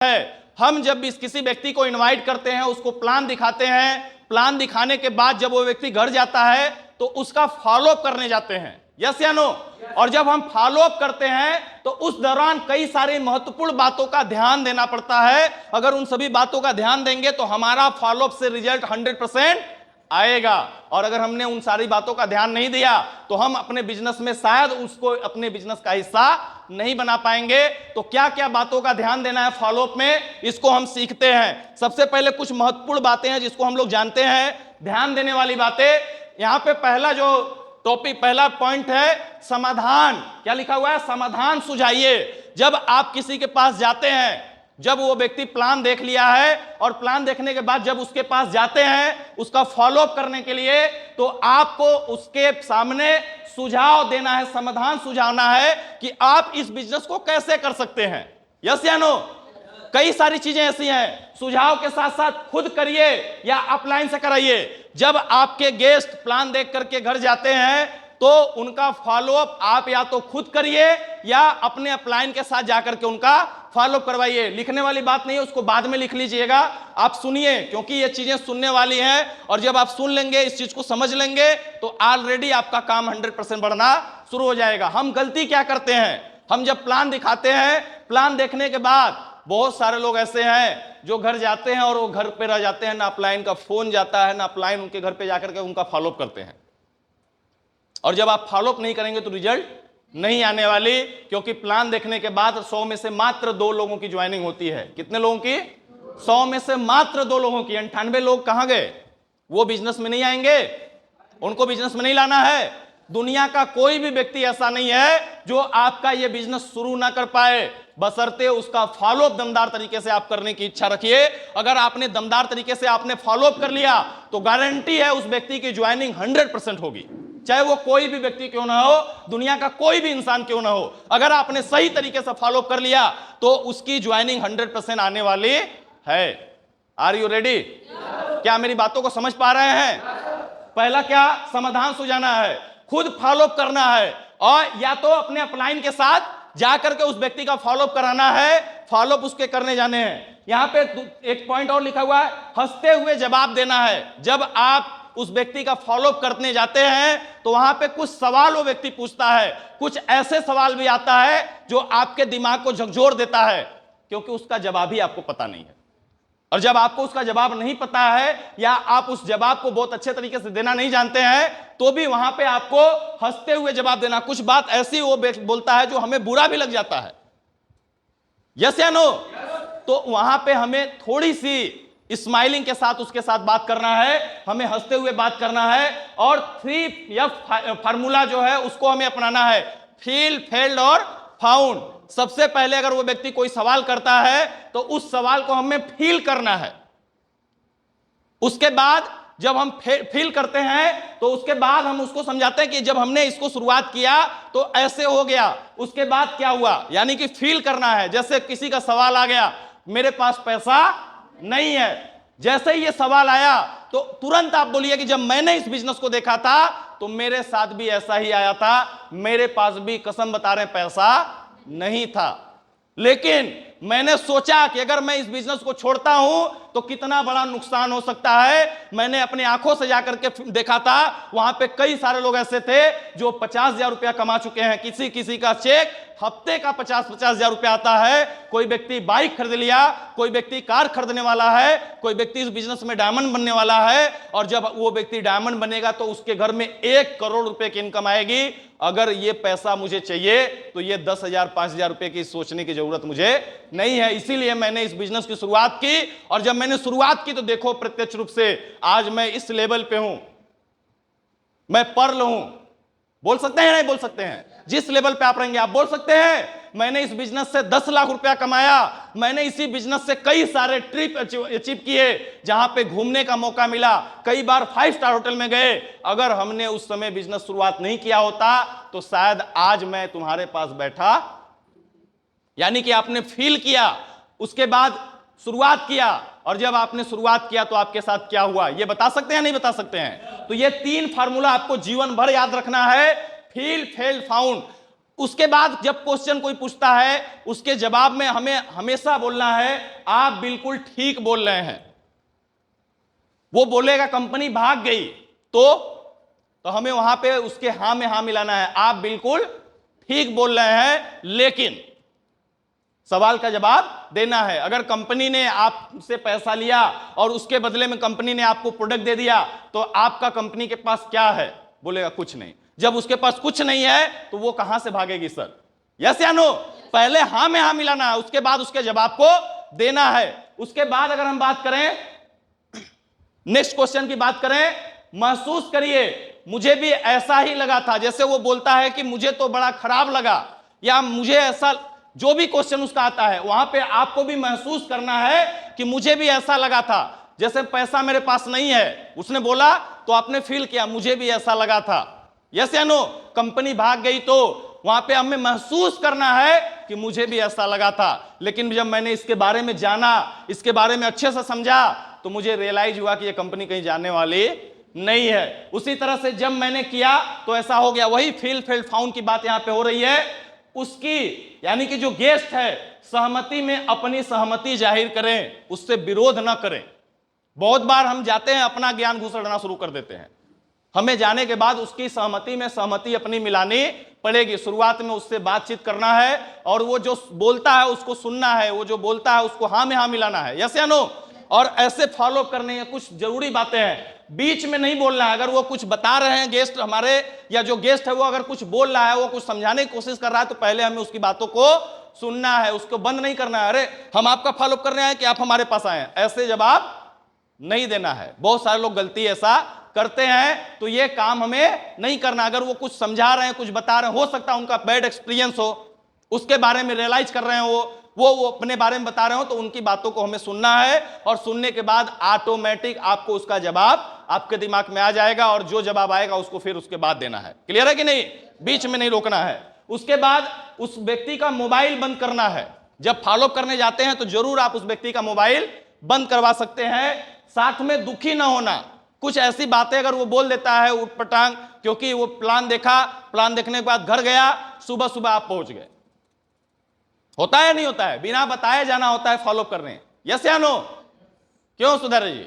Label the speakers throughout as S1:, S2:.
S1: है। हम जब भी किसी व्यक्ति को इनवाइट करते हैं, उसको प्लान दिखाते हैं, प्लान दिखाने के बाद जब वो व्यक्ति घर जाता है तो उसका फॉलोअप करने जाते हैं, यस या नो। और जब हम फॉलोअप करते हैं तो उस दौरान कई सारी महत्वपूर्ण बातों का ध्यान देना पड़ता है। अगर उन सभी बातों का ध्यान देंगे तो हमारा फॉलोअप से रिजल्ट 100% आएगा। और अगर हमने उन सारी बातों का ध्यान नहीं दिया तो हम अपने बिजनेस में शायद उसको अपने बिजनेस का हिस्सा नहीं बना पाएंगे। तो क्या क्या बातों का ध्यान देना है फॉलोअप में, इसको हम सीखते हैं। सबसे पहले कुछ महत्वपूर्ण बातें हैं जिसको हम लोग जानते हैं, ध्यान देने वाली बातें। यहां पे पहला जो टॉपिक, पहला पॉइंट है समाधान। क्या लिखा हुआ है? समाधान सुझाइए। जब आप किसी के पास जाते हैं, जब वो व्यक्ति प्लान देख लिया है और प्लान देखने के बाद जब उसके पास जाते हैं उसका फॉलोअप करने के लिए, तो आपको उसके सामने सुझाव देना है, समाधान सुझावना है कि आप इस बिजनेस को कैसे कर सकते हैं, यस या नो। कई सारी चीजें ऐसी हैं, सुझाव के साथ साथ खुद करिए या अपलाइन से कराइए। जब आपके गेस्ट प्लान देख करके घर जाते हैं तो उनका फॉलोअप आप या तो खुद करिए या अपने अपलाइन के साथ जाकर के उनका फॉलोअप करवाइए। लिखने वाली बात नहीं है, उसको बाद में लिख लीजिएगा। आप सुनिए, क्योंकि ये चीजें सुनने वाली हैं और जब आप सुन लेंगे, इस चीज को समझ लेंगे तो ऑलरेडी आपका काम 100% बढ़ना शुरू हो जाएगा। हम गलती क्या करते हैं, हम जब प्लान दिखाते हैं, प्लान देखने के बाद बहुत सारे लोग ऐसे हैं जो घर जाते हैं और वो घर पे रह जाते हैं, ना अपलाइन का फोन जाता है, ना अपलाइन उनके घर पे जाकर के उनका फॉलोअप करते हैं। और जब आप फॉलोअप नहीं करेंगे तो रिजल्ट नहीं आने वाली, क्योंकि प्लान देखने के बाद 100 में से मात्र 2 लोगों की ज्वाइनिंग होती है। कितने लोगों की? 100 में से मात्र 2 लोगों की। 98 लोग कहां गए? वो बिजनेस में नहीं आएंगे, उनको बिजनेस में नहीं लाना है। दुनिया का कोई भी व्यक्ति ऐसा नहीं है जो आपका ये बिजनेस शुरू ना कर पाए, बशर्ते उसका फॉलोअप दमदार तरीके से आप करने की इच्छा रखिए। अगर आपने दमदार तरीके से आपने फॉलोअप कर लिया तो गारंटी है उस व्यक्ति की ज्वाइनिंग 100% होगी, चाहे वो कोई भी व्यक्ति क्यों ना हो, दुनिया का कोई भी इंसान क्यों ना हो। अगर आपने सही तरीके से फॉलोअप कर लिया तो उसकी ज्वाइनिंग 100% आने वाली है। Are you ready? क्या मेरी बातों को समझ पा रहे हैं? पहला क्या? समाधान सुझाना है, खुद फॉलोअप करना है, और या तो अपने अपलाइन के साथ जाकर के उस व्यक्ति का फॉलोअप कराना है, फॉलोअप उसके करने जाने हैं। यहां पे एक पॉइंट और लिखा हुआ है, हंसते हुए जवाब देना है। जब आप उस व्यक्ति का फॉलोअप करने जाते हैं तो वहां पे कुछ सवाल वो व्यक्ति पूछता है, कुछ ऐसे सवाल भी आता है जो आपके दिमाग को झकझोर देता है, क्योंकि उसका जवाब ही आपको पता नहीं है। और जब आपको उसका जवाब नहीं पता है या आप उस जवाब को बहुत अच्छे तरीके से देना नहीं जानते हैं, तो भी वहां पे आपको हंसते हुए जवाब देना। कुछ बात ऐसी वो बोलता है जो हमें बुरा भी लग जाता है, यस या नो। तो वहां पे हमें थोड़ी सी स्माइलिंग के साथ उसके साथ बात करना है, हमें हंसते हुए बात करना है। और 3F फार्मूला जो है उसको हमें अपनाना है, फील, फेल्ड और फाउंड। सबसे पहले अगर वो व्यक्ति कोई सवाल करता है तो उस सवाल को हमें फील करना है। उसके बाद जब हम फील करते हैं तो उसके बाद हम उसको समझाते हैं कि जब हमने इसको शुरुआत किया तो ऐसे हो गया, उसके बाद क्या हुआ, यानी कि फील करना है। जैसे किसी का सवाल आ गया, मेरे पास पैसा नहीं है, जैसे ही ये सवाल आया तो तुरंत आप बोलिए कि जब मैंने इस बिजनेस को देखा था तो मेरे साथ भी ऐसा ही आया था, मेरे पास भी कसम बता रहे पैसा नहीं था, लेकिन मैंने सोचा कि अगर मैं इस बिजनेस को छोड़ता हूं तो कितना बड़ा नुकसान हो सकता है। मैंने अपनी आंखों से जाकर के देखा था, वहां पे कई सारे लोग ऐसे थे जो 50,000 रुपया कमा चुके हैं। किसी किसी का चेक हफ्ते का 50,000 रुपया आता है। कोई व्यक्ति बाइक खरीद लिया, कोई व्यक्ति कार खरीदने वाला है, कोई व्यक्ति इस बिजनेस में डायमंड बनने वाला है। और जब वो व्यक्ति डायमंड बनेगा तो उसके घर में 1 करोड़ रुपए की इनकम आएगी। अगर ये पैसा मुझे चाहिए तो ये 10,000 5,000 रुपए की सोचने की जरूरत मुझे नहीं है। इसीलिए मैंने इस बिजनेस की शुरुआत की, और जब मैंने शुरुआत की तो देखो प्रत्यक्ष रूप से आज मैं इस लेवल पे हूं, मैं पर्ल हूं। बोल सकते हैं नहीं बोल सकते हैं? जिस लेवल पे आप रहेंगे आप बोल सकते हैं मैंने इस बिजनेस से 10 लाख रुपया कमाया, मैंने इसी बिजनेस से कई सारे ट्रिप अचीव किए जहां पे घूमने का मौका मिला, कई बार 5 स्टार होटल में गए। अगर हमने उस समय बिजनेस शुरुआत नहीं किया होता तो शायद आज मैं तुम्हारे पास बैठा। यानी कि आपने फील किया, उसके बाद शुरुआत किया, और जब आपने शुरुआत किया तो आपके साथ क्या हुआ ये बता सकते हैं नहीं बता सकते हैं? तो ये 3 फार्मूला आपको जीवन भर याद रखना है, फील, फेल, फाउंड। उसके बाद जब क्वेश्चन कोई पूछता है उसके जवाब में हमें हमेशा बोलना है आप बिल्कुल ठीक बोल रहे हैं। वो बोलेगा कंपनी भाग गई तो हमें वहां पे उसके हां में हां मिलाना है, आप बिल्कुल ठीक बोल रहे हैं, लेकिन सवाल का जवाब देना है। अगर कंपनी ने आपसे पैसा लिया और उसके बदले में कंपनी ने आपको प्रोडक्ट दे दिया तो आपका कंपनी के पास क्या है? बोलेगा कुछ नहीं। जब उसके पास कुछ नहीं है तो वो कहां से भागेगी सर? यस या नो? पहले हां में हां मिलाना है, उसके बाद उसके जवाब को देना है। उसके बाद अगर हम बात करें, नेक्स्ट क्वेश्चन की बात करें, महसूस करिए मुझे भी ऐसा ही लगा था। जैसे वो बोलता है कि मुझे तो बड़ा खराब लगा, या मुझे ऐसा, जो भी क्वेश्चन उसका आता है वहां पे आपको भी महसूस करना है कि मुझे भी ऐसा लगा था। जैसे पैसा मेरे पास नहीं है, उसने बोला तो आपने फील किया मुझे भी ऐसा लगा था। यस या नो? कंपनी भाग गई तो वहां पे हमें महसूस करना है कि मुझे भी ऐसा लगा था, लेकिन जब मैंने इसके बारे में जाना, इसके बारे में अच्छे से समझा तो मुझे रियलाइज हुआ कि यह कंपनी कहीं जाने वाली नहीं है। उसी तरह से जब मैंने किया तो ऐसा हो गया। वही फील फेल्ड फाउंड की बात यहां पे हो रही है। उसकी यानी कि जो गेस्ट है सहमति में अपनी सहमति जाहिर करें, उससे विरोध ना करें। बहुत बार हम जाते हैं अपना ज्ञान घुसड़ना शुरू कर देते हैं, हमें जाने के बाद उसकी सहमति में सहमति अपनी मिलानी पड़ेगी। शुरुआत में उससे बातचीत करना है और वो जो बोलता है उसको सुनना है, वो जो बोलता है उसको हां में हां मिलाना है। यस या नो? और ऐसे फॉलो करने हैं। कुछ जरूरी बातें हैं, बीच में नहीं बोलना है। अगर वो कुछ बता रहे हैं गेस्ट हमारे, या जो गेस्ट है वो अगर कुछ बोल रहा है, वो कुछ समझाने की कोशिश कर रहा है, तो पहले हमें उसकी बातों को सुनना है, उसको बंद नहीं करना है। अरे हम आपका फॉलो कर रहे हैं कि आप हमारे पास आए, ऐसे जवाब नहीं देना है। बहुत सारे लोग गलती ऐसा करते हैं, तो ये काम हमें नहीं करना। अगर वो कुछ समझा रहे हैं, कुछ बता रहे हैं, हो सकता है उनका बैड एक्सपीरियंस हो, उसके बारे में रियलाइज कर रहे हैं, वो अपने बारे में बता रहे हो, तो उनकी बातों को हमें सुनना है। और सुनने के बाद ऑटोमेटिक आपको उसका जवाब आपके दिमाग में आ जाएगा, और जो जवाब आएगा उसको फिर उसके बाद देना है। क्लियर है कि नहीं? बीच में नहीं रोकना है। उसके बाद उस व्यक्ति का मोबाइल बंद करना है। जब फॉलो करने जाते हैं तो जरूर आप उस व्यक्ति का मोबाइल बंद करवा सकते हैं। साथ में दुखी ना होना। कुछ ऐसी बातें अगर वो बोल देता है उटपटांग, क्योंकि वो प्लान देखा, प्लान देखने के बाद घर गया, सुबह सुबह आप पहुंच गए, होता है नहीं होता है? बिना बताए जाना होता है फॉलो करने। यस या नो? क्यों सुधर जी?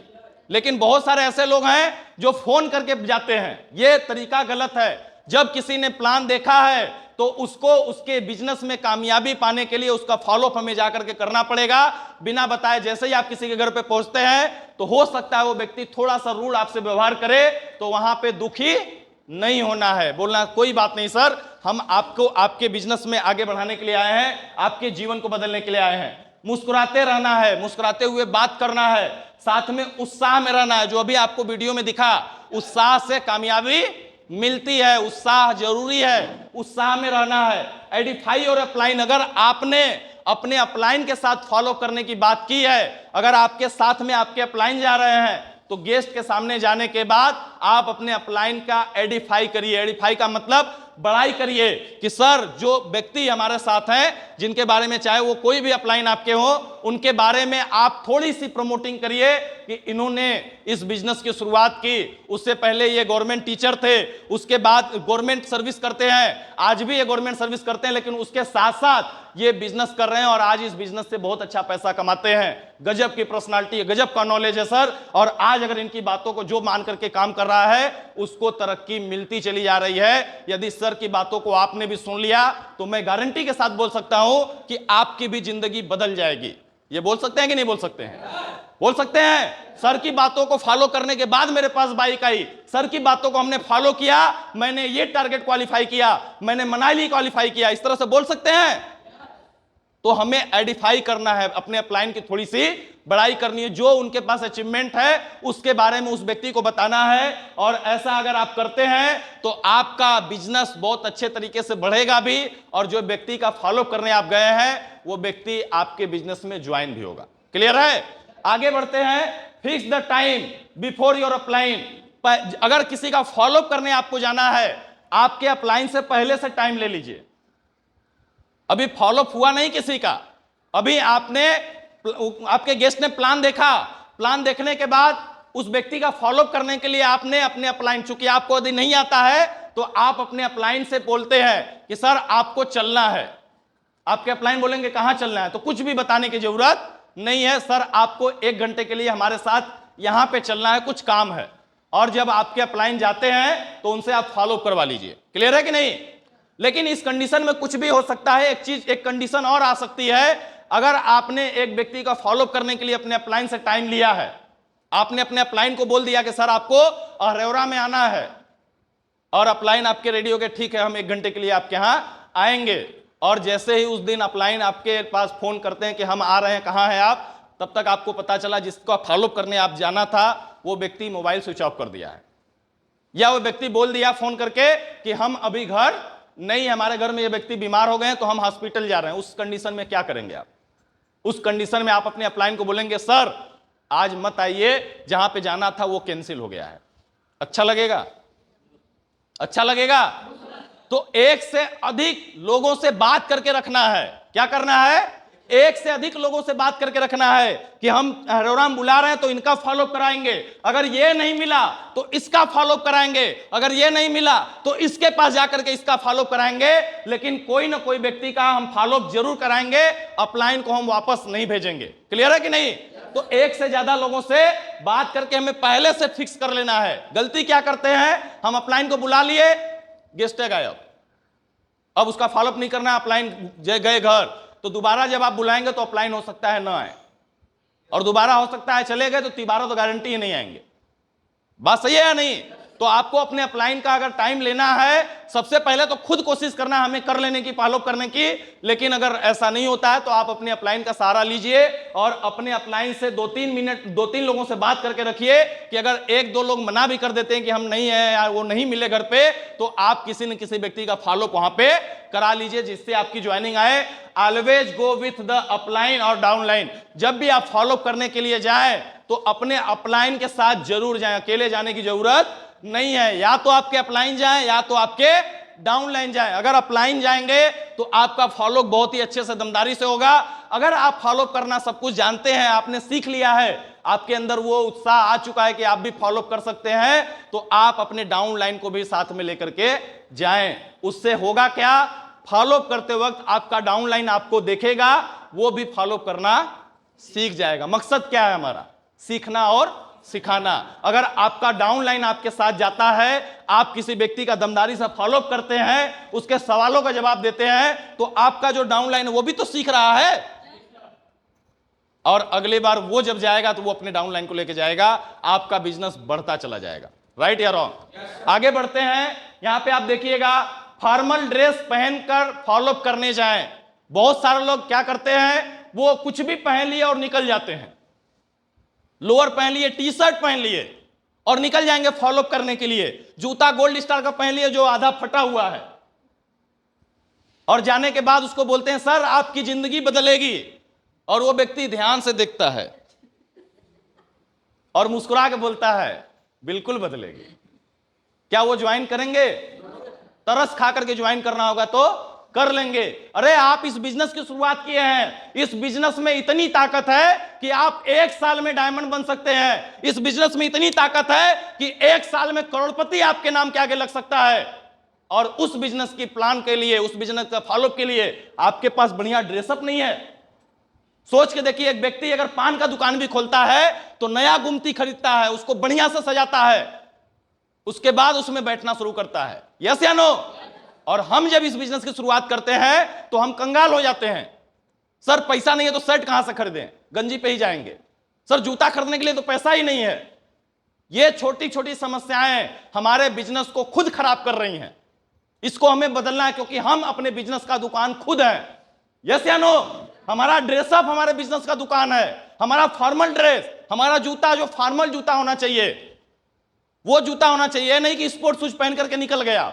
S1: लेकिन बहुत सारे ऐसे लोग हैं जो फोन करके जाते हैं, यह तरीका गलत है। जब किसी ने प्लान देखा है तो उसको उसके बिजनेस में कामयाबी पाने के लिए उसका फॉलोअप हमें जाकर के करना पड़ेगा, बिना बताए। जैसे ही आप किसी के घर पे पहुंचते हैं तो हो सकता है वो व्यक्ति थोड़ा सा रूड आपसे व्यवहार करे, तो वहां पे दुखी नहीं होना है, बोलना कोई बात नहीं सर, हम आपको आपके बिजनेस में आगे बढ़ाने के लिए आए हैं, आपके जीवन को बदलने के लिए आए हैं। मुस्कुराते रहना है, मुस्कुराते हुए बात करना है, साथ में उत्साह में रहना है। जो अभी आपको वीडियो में दिखा, उत्साह से कामयाबी मिलती है, उत्साह जरूरी है, उत्साह में रहना है। एडिफाई और अपलाइन, अगर आपने अपने अपलाइन के साथ फॉलो करने की बात की है, अगर आपके साथ में आपके अपलाइन जा रहे हैं, तो गेस्ट के सामने जाने के बाद आप अपने अपलाइन का एडिफाई करिए। एडिफाई का मतलब बड़ाई करिए कि सर जो व्यक्ति हमारे साथ हैं, जिनके बारे में चाहे वो कोई भी अपलाइन आपके हो, उनके बारे में आप थोड़ी सी प्रमोटिंग करिए कि इन्होंने इस बिजनेस की शुरुआत की, उससे पहले ये गवर्नमेंट टीचर थे, उसके बाद गवर्नमेंट सर्विस करते हैं, आज भी ये गवर्नमेंट सर्विस करते हैं, लेकिन उसके साथ साथ ये बिजनेस कर रहे हैं और आज इस बिजनेस से बहुत अच्छा पैसा कमाते हैं। गजब की पर्सनालिटी है, गजब का नॉलेज है सर, और आज अगर इनकी बातों को जो मान करके काम कर रहा है उसको तरक्की मिलती चली जा रही है। यदि सर की बातों को आपने भी सुन लिया तो मैं गारंटी के साथ बोल सकता हूं कि आपकी भी जिंदगी बदल जाएगी। ये बोल सकते हैं कि नहीं बोल सकते हैं? बोल सकते हैं। सर की बातों को फॉलो करने के बाद मेरे पास बाइक आई, सर की बातों को हमने फॉलो किया, मैंने ये टारगेट क्वालिफाई किया, मैंने मनाली क्वालिफाई किया, इस तरह से बोल सकते हैं। तो हमें आइडेंटिफाई करना है, अपने अपलाइन की थोड़ी सी बड़ाई करनी है, जो उनके पास अचीवमेंट है उसके बारे में उस व्यक्ति को बताना है। और ऐसा अगर आप करते हैं तो आपका बिजनेस बहुत अच्छे तरीके से बढ़ेगा भी, और जो व्यक्ति का फॉलो करने आप गए हैं वो व्यक्ति आपके बिजनेस में ज्वाइन भी होगा। क्लियर है? आगे बढ़ते हैं। Fix the time before your upline. अगर किसी का फॉलो करने आपको जाना है, आपके अपलाइन से पहले से टाइम ले लीजिए। अभी फॉलोअप हुआ नहीं किसी का, अभी आपके गेस्ट ने प्लान देखा, प्लान देखने के बाद उस व्यक्ति का फॉलोअप करने के लिए आपने अपने अपलाइन, चूंकि आपको यदि नहीं आता है तो आप अपने अपलाइन से बोलते हैं कि सर आपको चलना है। आपके अपलाइन बोलेंगे कहां चलना है, तो कुछ भी बताने की जरूरत नहीं है, सर आपको 1 घंटे के लिए हमारे साथ यहां पे चलना है, कुछ काम है। और जब आपके अपलाइन जाते हैं तो उनसे आप फॉलो करवा लीजिए। क्लियर है कि नहीं? लेकिन इस कंडीशन में कुछ भी हो सकता है। एक कंडीशन और आ सकती है, अगर आपने एक व्यक्ति का फॉलो करने के लिए अपने अपलाइन से टाइम लिया है, आपने अपने अपलाइन को बोल दिया कि सर आपको अरेौरा में आना है, और अपलाइन आपके रेडी हो गए, ठीक है हम 1 घंटे के लिए आपके यहां आएंगे, और जैसे ही उस दिन अपलाइन आपके पास फोन करते हैं कि हम आ रहे हैं, कहां हैं आप, तब तक आपको पता चला जिसको फॉलो करने आप जाना था वो व्यक्ति मोबाइल स्विच ऑफ कर दिया है, या वो व्यक्ति बोल दिया फोन करके कि हम अभी घर नहीं, हमारे घर में ये व्यक्ति बीमार हो गए हैं तो हम हॉस्पिटल जा रहे हैं। उस कंडीशन में क्या करेंगे आप? उस कंडीशन में आप अपने अपलाइन को बोलेंगे सर आज मत आइए, जहां पे जाना था वो कैंसिल हो गया है। अच्छा लगेगा? अच्छा लगेगा? तो एक से अधिक लोगों से बात करके रखना है। क्या करना है? एक से अधिक लोगों से बात करके रखना है कि हम अरोरा में बुला रहे हैं तो इनका फॉलो कराएंगे, अगर ये नहीं मिला तो इसका फॉलो कराएंगे, अगर ये नहीं मिला तो इसके पास जाकर के इसका फॉलो कराएंगे, लेकिन कोई ना कोई व्यक्ति का हम फॉलो जरूर कराएंगे, अपलाइन को हम वापस नहीं भेजेंगे। क्लियर है कि नहीं? तो एक से ज्यादा लोगों से बात करके हमें पहले से फिक्स कर लेना है। गलती क्या करते हैं, हम अपलाइन को बुला लिए, गेस्ट है गायब, अब उसका फॉलोअप नहीं करना, अपलाइन गए घर, तो दोबारा जब आप बुलाएंगे तो अपलाइन हो सकता है ना आए, और दोबारा हो सकता है चले गए, तो दोबारा तो गारंटी ही नहीं आएंगे। बात सही है या नहीं? तो आपको अपने अपलाइन का अगर टाइम लेना है, सबसे पहले तो खुद कोशिश करना है हमें कर लेने की, फॉलोअप करने की। लेकिन अगर ऐसा नहीं होता है तो आप अपने अपलाइन का सहारा लीजिए और अपने अपलाइन से 2-3 मिनट 2-3 लोगों से बात करके रखिए कि अगर 1-2 लोग मना भी कर देते हैं कि हम नहीं है या वो नहीं मिले घर पे, तो आप किसी न किसी व्यक्ति का फॉलोअप वहां पे करा लीजिए जिससे आपकी ज्वाइनिंग आए। Always go with the upline और डाउनलाइन। जब भी आप फॉलोअप करने के लिए जाएं तो अपने अपलाइन के साथ जरूर जाएं, अकेले जाने की जरूरत नहीं है। या तो आपके अपलाइन जाएं या तो आपके डाउनलाइन जाएं। अगर अपलाइन जाएंगे तो आपका फॉलो बहुत ही अच्छे से दमदारी से होगा। अगर आप फॉलो करना सब कुछ जानते हैं, आपने सीख लिया है, आपके अंदर वो उत्साह आ चुका है कि आप भी फॉलो कर सकते हैं, तो आप अपने डाउनलाइन को भी साथ में लेकर के जाएं। उससे होगा क्या, फॉलो करते वक्त आपका डाउनलाइन आपको देखेगा, वो भी फॉलो करना सीख जाएगा। मकसद क्या है हमारा? सीखना और सिखाना। अगर आपका डाउनलाइन आपके साथ जाता है, आप किसी व्यक्ति का दमदारी से फॉलो करते हैं, उसके सवालों का जवाब देते हैं, तो आपका जो डाउनलाइन है वो भी तो सीख रहा है, और अगली बार वो जब जाएगा तो वो अपने डाउनलाइन को लेकर जाएगा, आपका बिजनेस बढ़ता चला जाएगा। राइट या रॉन्ग? आगे बढ़ते हैं। यहां पे आप देखिएगा, फॉर्मल ड्रेस पहनकर फॉलो करने जाएं। बहुत सारे लोग क्या करते हैं, वो कुछ भी पहन लिए और निकल जाते हैं, लोअर पहन लिए, टी शर्ट पहन लिए और निकल जाएंगे फॉलो करने के लिए। जूता गोल्ड स्टार का पहन लिए जो आधा फटा हुआ है, और जाने के बाद उसको बोलते हैं सर आपकी जिंदगी बदलेगी, और वो व्यक्ति ध्यान से देखता है और मुस्कुरा के बोलता है बिल्कुल बदलेगी। क्या वो ज्वाइन करेंगे? तरस खा करके ज्वाइन करना होगा तो कर लेंगे। अरे आप इस बिजनेस की शुरुआत किए हैं, इस बिजनेस में इतनी ताकत है कि आप 1 साल में डायमंड बन सकते हैं। इस बिजनेस में इतनी ताकत है कि 1 साल में करोड़पति आपके नाम के आगे लग सकता है। और उस बिजनेस की प्लान के लिए, उस बिजनेस का फॉलोअप के लिए आपके पास बढ़िया ड्रेसअप नहीं है। सोच के देखिए, एक व्यक्ति अगर पान का दुकान भी खोलता है तो नया गुमती खरीदता है, उसको बढ़िया से सजाता है, उसके बाद उसमें बैठना शुरू करता है। यस या नो? और हम जब इस बिजनेस की शुरुआत करते हैं तो हम कंगाल हो जाते हैं। सर पैसा नहीं है तो शर्ट कहां से खरीदें, गंजी पे ही जाएंगे। सर जूता खरीदने के लिए तो पैसा ही नहीं है। ये छोटी छोटी समस्याएं हमारे बिजनेस को खुद खराब कर रही हैं। इसको हमें बदलना है, क्योंकि हम अपने बिजनेस का दुकान खुद हैं। यस या नो? हमारा ड्रेसअप हमारे बिजनेस का दुकान है। हमारा फॉर्मल ड्रेस, हमारा जूता जो फॉर्मल जूता होना चाहिए, वो जूता होना चाहिए, नहीं कि स्पोर्ट्स शूज पहन करके निकल गया।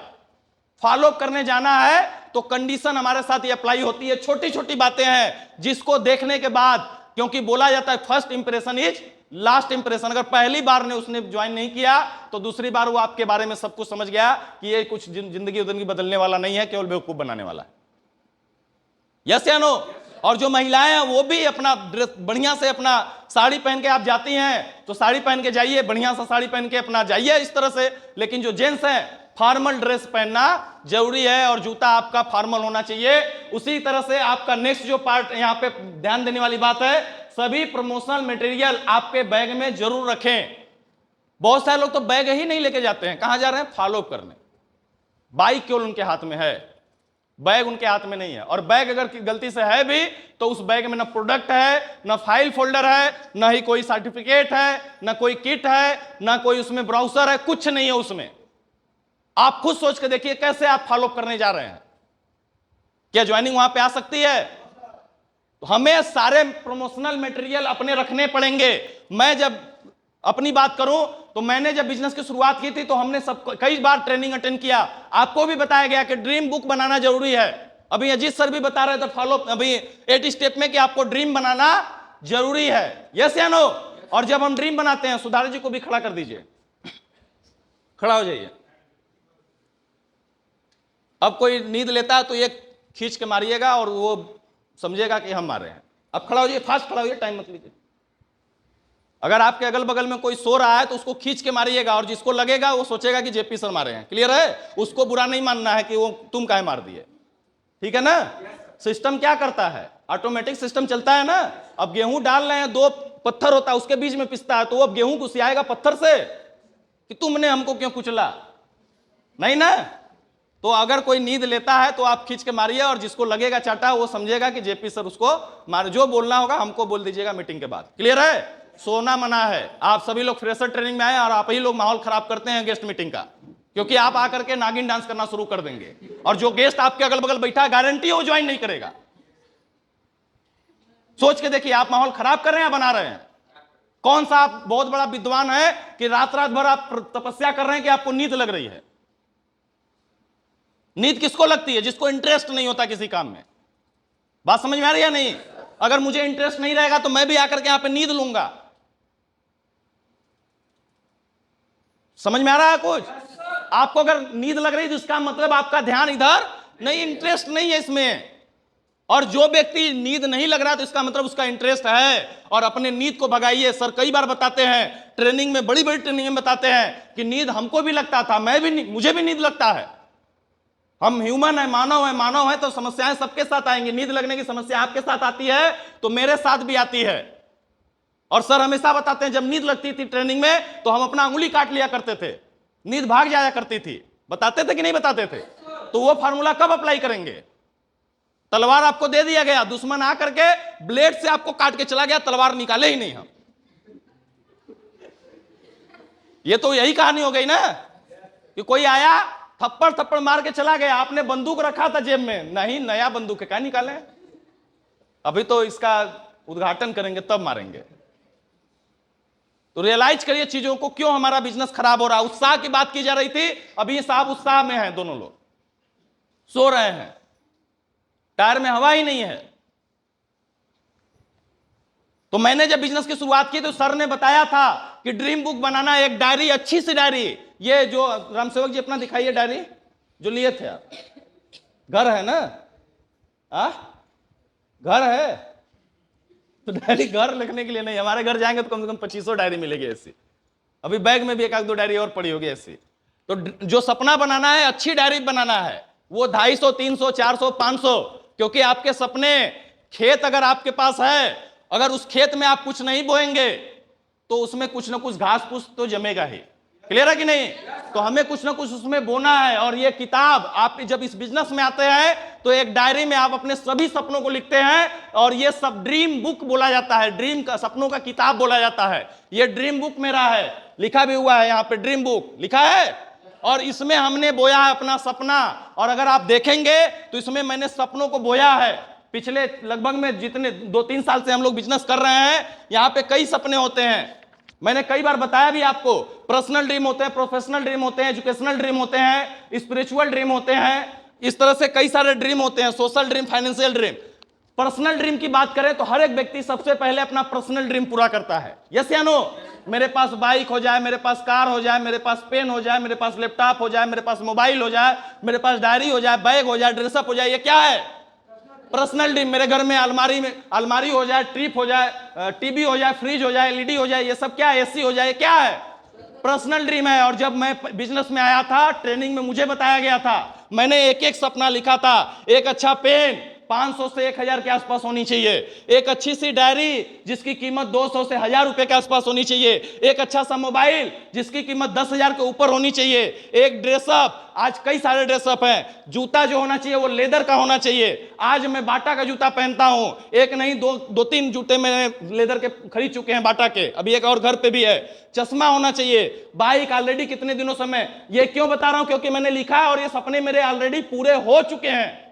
S1: फॉलो करने जाना है तो कंडीशन हमारे साथ ये अप्लाई होती है। छोटी छोटी बातें हैं जिसको देखने के बाद, क्योंकि बोला जाता है first impression is last impression. अगर पहली बार ने उसने ज्वाइन नहीं किया तो दूसरी बार वो आपके बारे में सब कुछ समझ गया कि ये कुछ जिंदगी बदलने वाला नहीं है, केवल बेवकूफ बनाने वाला है। यस या नो? और जो महिलाएं हैं वो भी अपना ड्रेस बढ़िया से, अपना साड़ी पहन के आप जाती हैं तो साड़ी पहन के जाइए, बढ़िया सा साड़ी पहन के अपना जाइए इस तरह से। लेकिन जो जेंट्स हैं फॉर्मल ड्रेस पहनना जरूरी है और जूता आपका फॉर्मल होना चाहिए। उसी तरह से आपका नेक्स्ट जो पार्ट यहां पे ध्यान देने वाली बात है, सभी प्रमोशनल मटेरियल आपके बैग में जरूर रखें। बहुत सारे लोग तो बैग ही नहीं लेके जाते हैं, कहां जा रहे हैं? फॉलो करने। बाइक केवल उनके हाथ में है, बैग उनके हाथ में नहीं है। और बैग अगर गलती से है भी तो उस बैग में ना प्रोडक्ट है, ना फाइल फोल्डर है, ना ही कोई सर्टिफिकेट है, ना कोई किट है, ना कोई उसमें ब्राउजर है, कुछ नहीं है उसमें। आप खुद सोच के देखिए कैसे आप फॉलो करने जा रहे हैं। क्या ज्वाइनिंग वहां पे आ सकती है? तो हमें सारे प्रमोशनल मटेरियल अपने रखने पड़ेंगे। मैं जब अपनी बात करूं तो मैंने जब बिजनेस की शुरुआत की थी तो हमने सब कई बार ट्रेनिंग अटेंड किया। आपको भी बताया गया कि ड्रीम बुक बनाना जरूरी है। अभी अजीत सर भी बता रहे थे फॉलो अभी 8 स्टेप में कि आपको ड्रीम बनाना जरूरी है। यस या नो? और जब हम ड्रीम बनाते हैं, सुधार जी को भी खड़ा कर दीजिए, खड़ा हो जाइए। अब कोई नींद लेता है तो ये खींच के मारिएगा और वो समझेगा कि हम मारे हैं। अब खड़ा हो जाइए, फास्ट खड़ा होइए, टाइम मत लीजिए। अगर आपके अगल बगल में कोई सो रहा है तो उसको खींच के मारिएगा और जिसको लगेगा वो सोचेगा कि जेपी सर मारे हैं। क्लियर है? उसको बुरा नहीं मानना है कि वो तुम काहे मार दिए। ठीक है ना? सिस्टम क्या करता है? ऑटोमेटिक सिस्टम चलता है ना। अब गेहूं डाल रहे हैं, 2 पत्थर होता है उसके बीच में पिसता है, तो अब गेहूं घुसियाएगा पत्थर से कि तुमने हमको क्यों कुचला? नहीं ना। तो अगर कोई नींद लेता है तो आप खींच के मारिए और जिसको लगेगा चाटा वो समझेगा कि जेपी सर उसको मार। जो बोलना होगा हमको बोल दीजिएगा मीटिंग के बाद। क्लियर है? सोना मना है। आप सभी लोग फ्रेशर ट्रेनिंग में आए और आप ही लोग माहौल खराब करते हैं गेस्ट मीटिंग का, क्योंकि आप आकर के नागिन डांस करना शुरू कर देंगे और जो गेस्ट आपके अगल बगल बैठा है गारंटी वो ज्वाइन नहीं करेगा। सोच के देखिए, आप माहौल खराब कर रहे हैं या बना रहे हैं? कौन सा आप बहुत बड़ा विद्वान है कि रात रात भर आप तपस्या कर रहे हैं कि आपको नींद लग रही है? नींद किसको लगती है? जिसको इंटरेस्ट नहीं होता किसी काम में। बात समझ में आ रही है नहीं? अगर मुझे इंटरेस्ट नहीं रहेगा तो मैं भी आकर के यहां पे नींद लूंगा। समझ में आ रहा है कुछ? आपको अगर नींद लग रही है तो इसका मतलब आपका ध्यान इधर नहीं, इंटरेस्ट नहीं है इसमें। और जो व्यक्ति नींद नहीं लग रहा तो इसका मतलब उसका इंटरेस्ट है। और अपने नींद को भगाइए। सर कई बार बताते हैं ट्रेनिंग में, बड़ी बड़ी ट्रेनिंग में बताते हैं कि नींद हमको भी लगता था, मुझे भी नींद लगता है। हम ह्यूमन है, मानव है तो समस्याएं सबके साथ आएंगी। नींद लगने की समस्या आपके साथ आती है तो मेरे साथ भी आती है। और सर हमेशा बताते हैं जब नींद लगती थी ट्रेनिंग में तो हम अपना अंगुली काट लिया करते थे, नींद भाग जाया करती थी। बताते थे कि नहीं बताते थे? तो वो फार्मूला कब अप्लाई करेंगे? तलवार आपको दे दिया गया, दुश्मन आकर के ब्लेड से आपको काट के चला गया, तलवार निकाले ही नहीं हम। ये तो यही कहानी हो गई ना कि कोई आया थप्पड़ मार के चला गया, आपने बंदूक रखा था जेब में, नहीं नया बंदूक है, क्या निकाले? अभी तो इसका उद्घाटन करेंगे तब मारेंगे। तो रियलाइज करिए चीजों को, क्यों हमारा बिजनेस खराब हो रहा है। उत्साह की बात की जा रही थी, अभी ये साहब उत्साह में हैं, दोनों लोग सो रहे हैं, टायर में हवा ही नहीं है। तो मैंने जब बिजनेस की शुरुआत की तो सर ने बताया था कि ड्रीम बुक बनाना, एक डायरी, अच्छी सी डायरी। ये जो रामसेवक जी अपना दिखाइए डायरी जो लिए थे आप। घर है ना? घर है तो डायरी घर लिखने के लिए नहीं, हमारे घर जाएंगे तो कम से कम 2500 डायरी मिलेगी ऐसी। अभी बैग में भी 1-2 डायरी और पड़ी होगी ऐसी। तो जो सपना बनाना है, अच्छी डायरी बनाना है, वो 250, 300, 400, 500, क्योंकि आपके सपने, खेत अगर आपके पास है, अगर उस खेत में आप कुछ नहीं बोएंगे तो उसमें कुछ ना कुछ घास फूस तो जमेगा ही। क्लियर है कि नहीं? तो हमें कुछ ना कुछ उसमें बोना है। और ये किताब, आप जब इस बिजनेस में आते हैं तो एक डायरी में आप अपने सभी सपनों को लिखते हैं और ये सब ड्रीम बुक बोला जाता है, ड्रीम का, सपनों का किताब बोला जाता है। ये ड्रीम बुक मेरा है, लिखा भी हुआ है यहाँ पे, ड्रीम बुक लिखा है। और इसमें हमने बोया है अपना सपना। और अगर आप देखेंगे तो इसमें मैंने सपनों को बोया है। पिछले लगभग में जितने 2-3 साल से हम लोग बिजनेस कर रहे हैं, यहाँ पे कई सपने होते हैं। मैंने कई बार बताया भी आपको, पर्सनल ड्रीम होते हैं, प्रोफेशनल ड्रीम होते हैं, एजुकेशनल ड्रीम होते हैं, स्पिरिचुअल ड्रीम होते हैं, इस तरह से कई सारे ड्रीम होते हैं, social dream, financial dream. Personal dream की बात करें तो हर एक व्यक्ति सबसे पहले अपना पर्सनल ड्रीम पूरा करता है। यस या नो? मेरे पास बाइक हो जाए, मेरे पास कार हो जाए, मेरे पास पेन हो जाए, मेरे पास लैपटॉप हो जाए, मेरे पास मोबाइल हो जाए, मेरे पास डायरी हो जाए, बैग हो जाए, ड्रेसअप हो जाए, ये क्या है? पर्सनल ड्रीम, मेरे घर में अलमारी हो जाए, ट्रिप हो जाए, टीवी हो जाए, फ्रिज हो जाए, एलईडी हो जाए, ये सब क्या है, एसी हो जाए, क्या है, पर्सनल ड्रीम है। और जब मैं बिजनेस में आया था, ट्रेनिंग में मुझे बताया गया था, मैंने एक एक सपना लिखा था। एक अच्छा पेन 500 से 1000 के आसपास होनी चाहिए, एक अच्छी सी डायरी जिसकी कीमत 200 से 1000 रुपए के आसपास होनी चाहिए, एक अच्छा सा मोबाइल जिसकी कीमत 10,000 के ऊपर होनी चाहिए, एक ड्रेसअप, आज कई सारे ड्रेसअप हैं, जूता जो होना चाहिए वो लेदर का होना चाहिए। आज मैं बाटा का जूता पहनता हूं, एक नहीं दो तीन जूते मैंने लेदर के खरीद चुके हैं बाटा के, अभी एक और घर पे भी है। चश्मा होना चाहिए, बाइक ऑलरेडी कितने दिनों से मैं ये क्यों बता रहा हूं, क्योंकि मैंने लिखा है और ये सपने मेरे ऑलरेडी पूरे हो चुके हैं।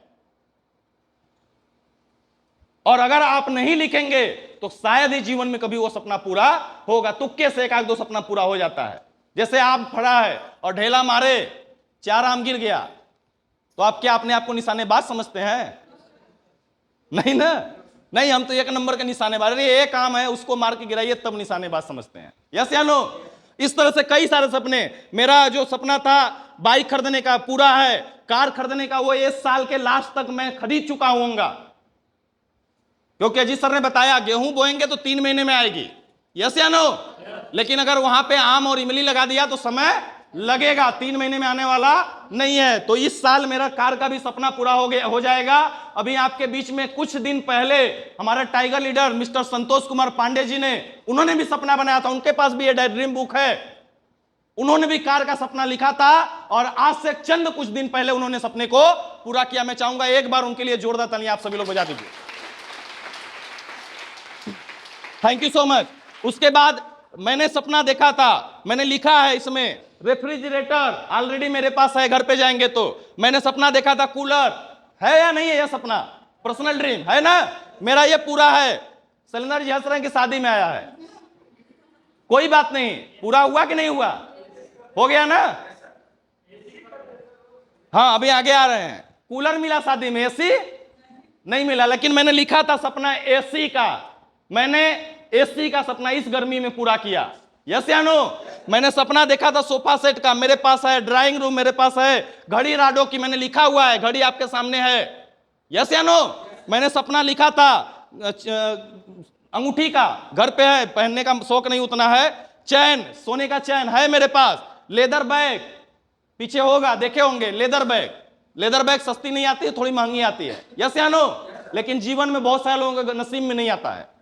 S1: और अगर आप नहीं लिखेंगे तो शायद ही जीवन में कभी वो सपना पूरा होगा। तुक्के से एक आध दो सपना पूरा हो जाता है। जैसे आम फड़ा है और ढेला मारे 4 आम गिर गया, तो आप क्या अपने आप को निशानेबाज समझते हैं? नहीं ना, नहीं, हम तो 1 नंबर के निशानेबाज, अरे एक आम है उसको मार के गिराइए तब निशानेबाज समझते हैं। यस या नो? इस तरह से कई सारे सपने। मेरा जो सपना था बाइक खरीदने का पूरा है, कार खरीदने का वो इस साल के लास्ट तक मैं खरीद चुका हूंगा, क्योंकि अजीत सर ने बताया गेहूं बोएंगे तो 3 महीने में आएगी। यस या नो? लेकिन अगर वहां पे आम और इमली लगा दिया तो समय लगेगा, 3 महीने में आने वाला नहीं है। तो इस साल मेरा कार का भी सपना पूरा हो जाएगा। अभी आपके बीच में कुछ दिन पहले हमारा tiger leader mister Santosh Kumar Pandey ji ने, उन्होंने भी सपना बनाया था, उनके पास भी ये ड्रीम बुक है, उन्होंने भी कार का सपना लिखा था और आज से चंद कुछ दिन पहले उन्होंने सपने को पूरा किया। मैं चाहूंगा एक बार उनके लिए जोरदार तालियां आप सभी लोग बजा दीजिए। Thank you so much. उसके बाद मैंने सपना देखा था, मैंने लिखा है इसमें, रेफ्रिजरेटर ऑलरेडी मेरे पास है, घर पे जाएंगे तो। मैंने सपना देखा था कूलर, है या नहीं है यह सपना? पर्सनल ड्रीम है ना मेरा, ये पूरा है। शैलेंद्र जी हंस रहे हैं कि शादी में आया है, कोई बात नहीं, पूरा हुआ कि नहीं हुआ? हो गया ना? हाँ, अभी आगे आ रहे हैं। कूलर मिला शादी में, एसी नहीं मिला, लेकिन मैंने लिखा था सपना एसी का। मैंने एसी का सपना इस गर्मी में पूरा किया। यस या नो? मैंने सपना देखा था सोफा सेट का, मेरे पास है। ड्राइंग रूम मेरे पास है। घड़ी राडो की मैंने लिखा हुआ है, घड़ी आपके सामने है। यस या नो? मैंने सपना लिखा था अंगूठी का, घर पे है, पहनने का शौक नहीं उतना है। चैन, सोने का चैन है मेरे पास। लेदर बैग पीछे होगा, देखे होंगे, लेदर बैग। लेदर बैग सस्ती नहीं आती है, थोड़ी महंगी आती है। यस या नो? लेकिन जीवन में बहुत सारे लोगों के नसीब में नहीं आता है,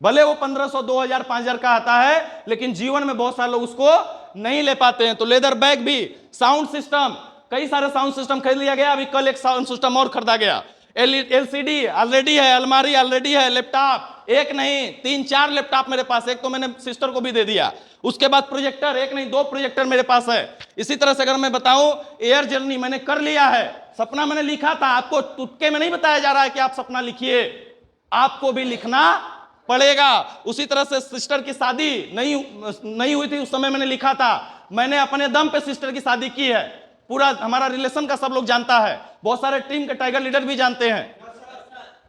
S1: भले वो 1500, 2000, 5000 का आता है, लेकिन जीवन में बहुत सारे लोग उसको नहीं ले पाते हैं। तो लेदर बैग भी। साउंड सिस्टम, कई सारे साउंड सिस्टम खरीद लिया गया। अभी कल एक साउंड सिस्टम और खरीदा गया। एलसीडी ऑलरेडी है, अलमारी ऑलरेडी है, लैपटॉप एक नहीं 3-4 लैपटॉप मेरे पास, एक तो मैंने सिस्टर को भी दे दिया। उसके बाद प्रोजेक्टर, एक नहीं 2 प्रोजेक्टर मेरे पास है। इसी तरह से अगर मैं बताऊं, एयर जर्नी मैंने कर लिया है। सपना मैंने लिखा था, आपको तुक्के में नहीं बताया जा रहा है कि आप सपना लिखिए, आपको भी लिखना पड़ेगा। उसी तरह से सिस्टर की शादी नहीं हुई थी, उस समय मैंने लिखा था। मैंने अपने दम पे सिस्टर की शादी की है। पूरा हमारा रिलेशन का सब लोग जानता है, बहुत सारे टीम के टाइगर लीडर भी जानते हैं।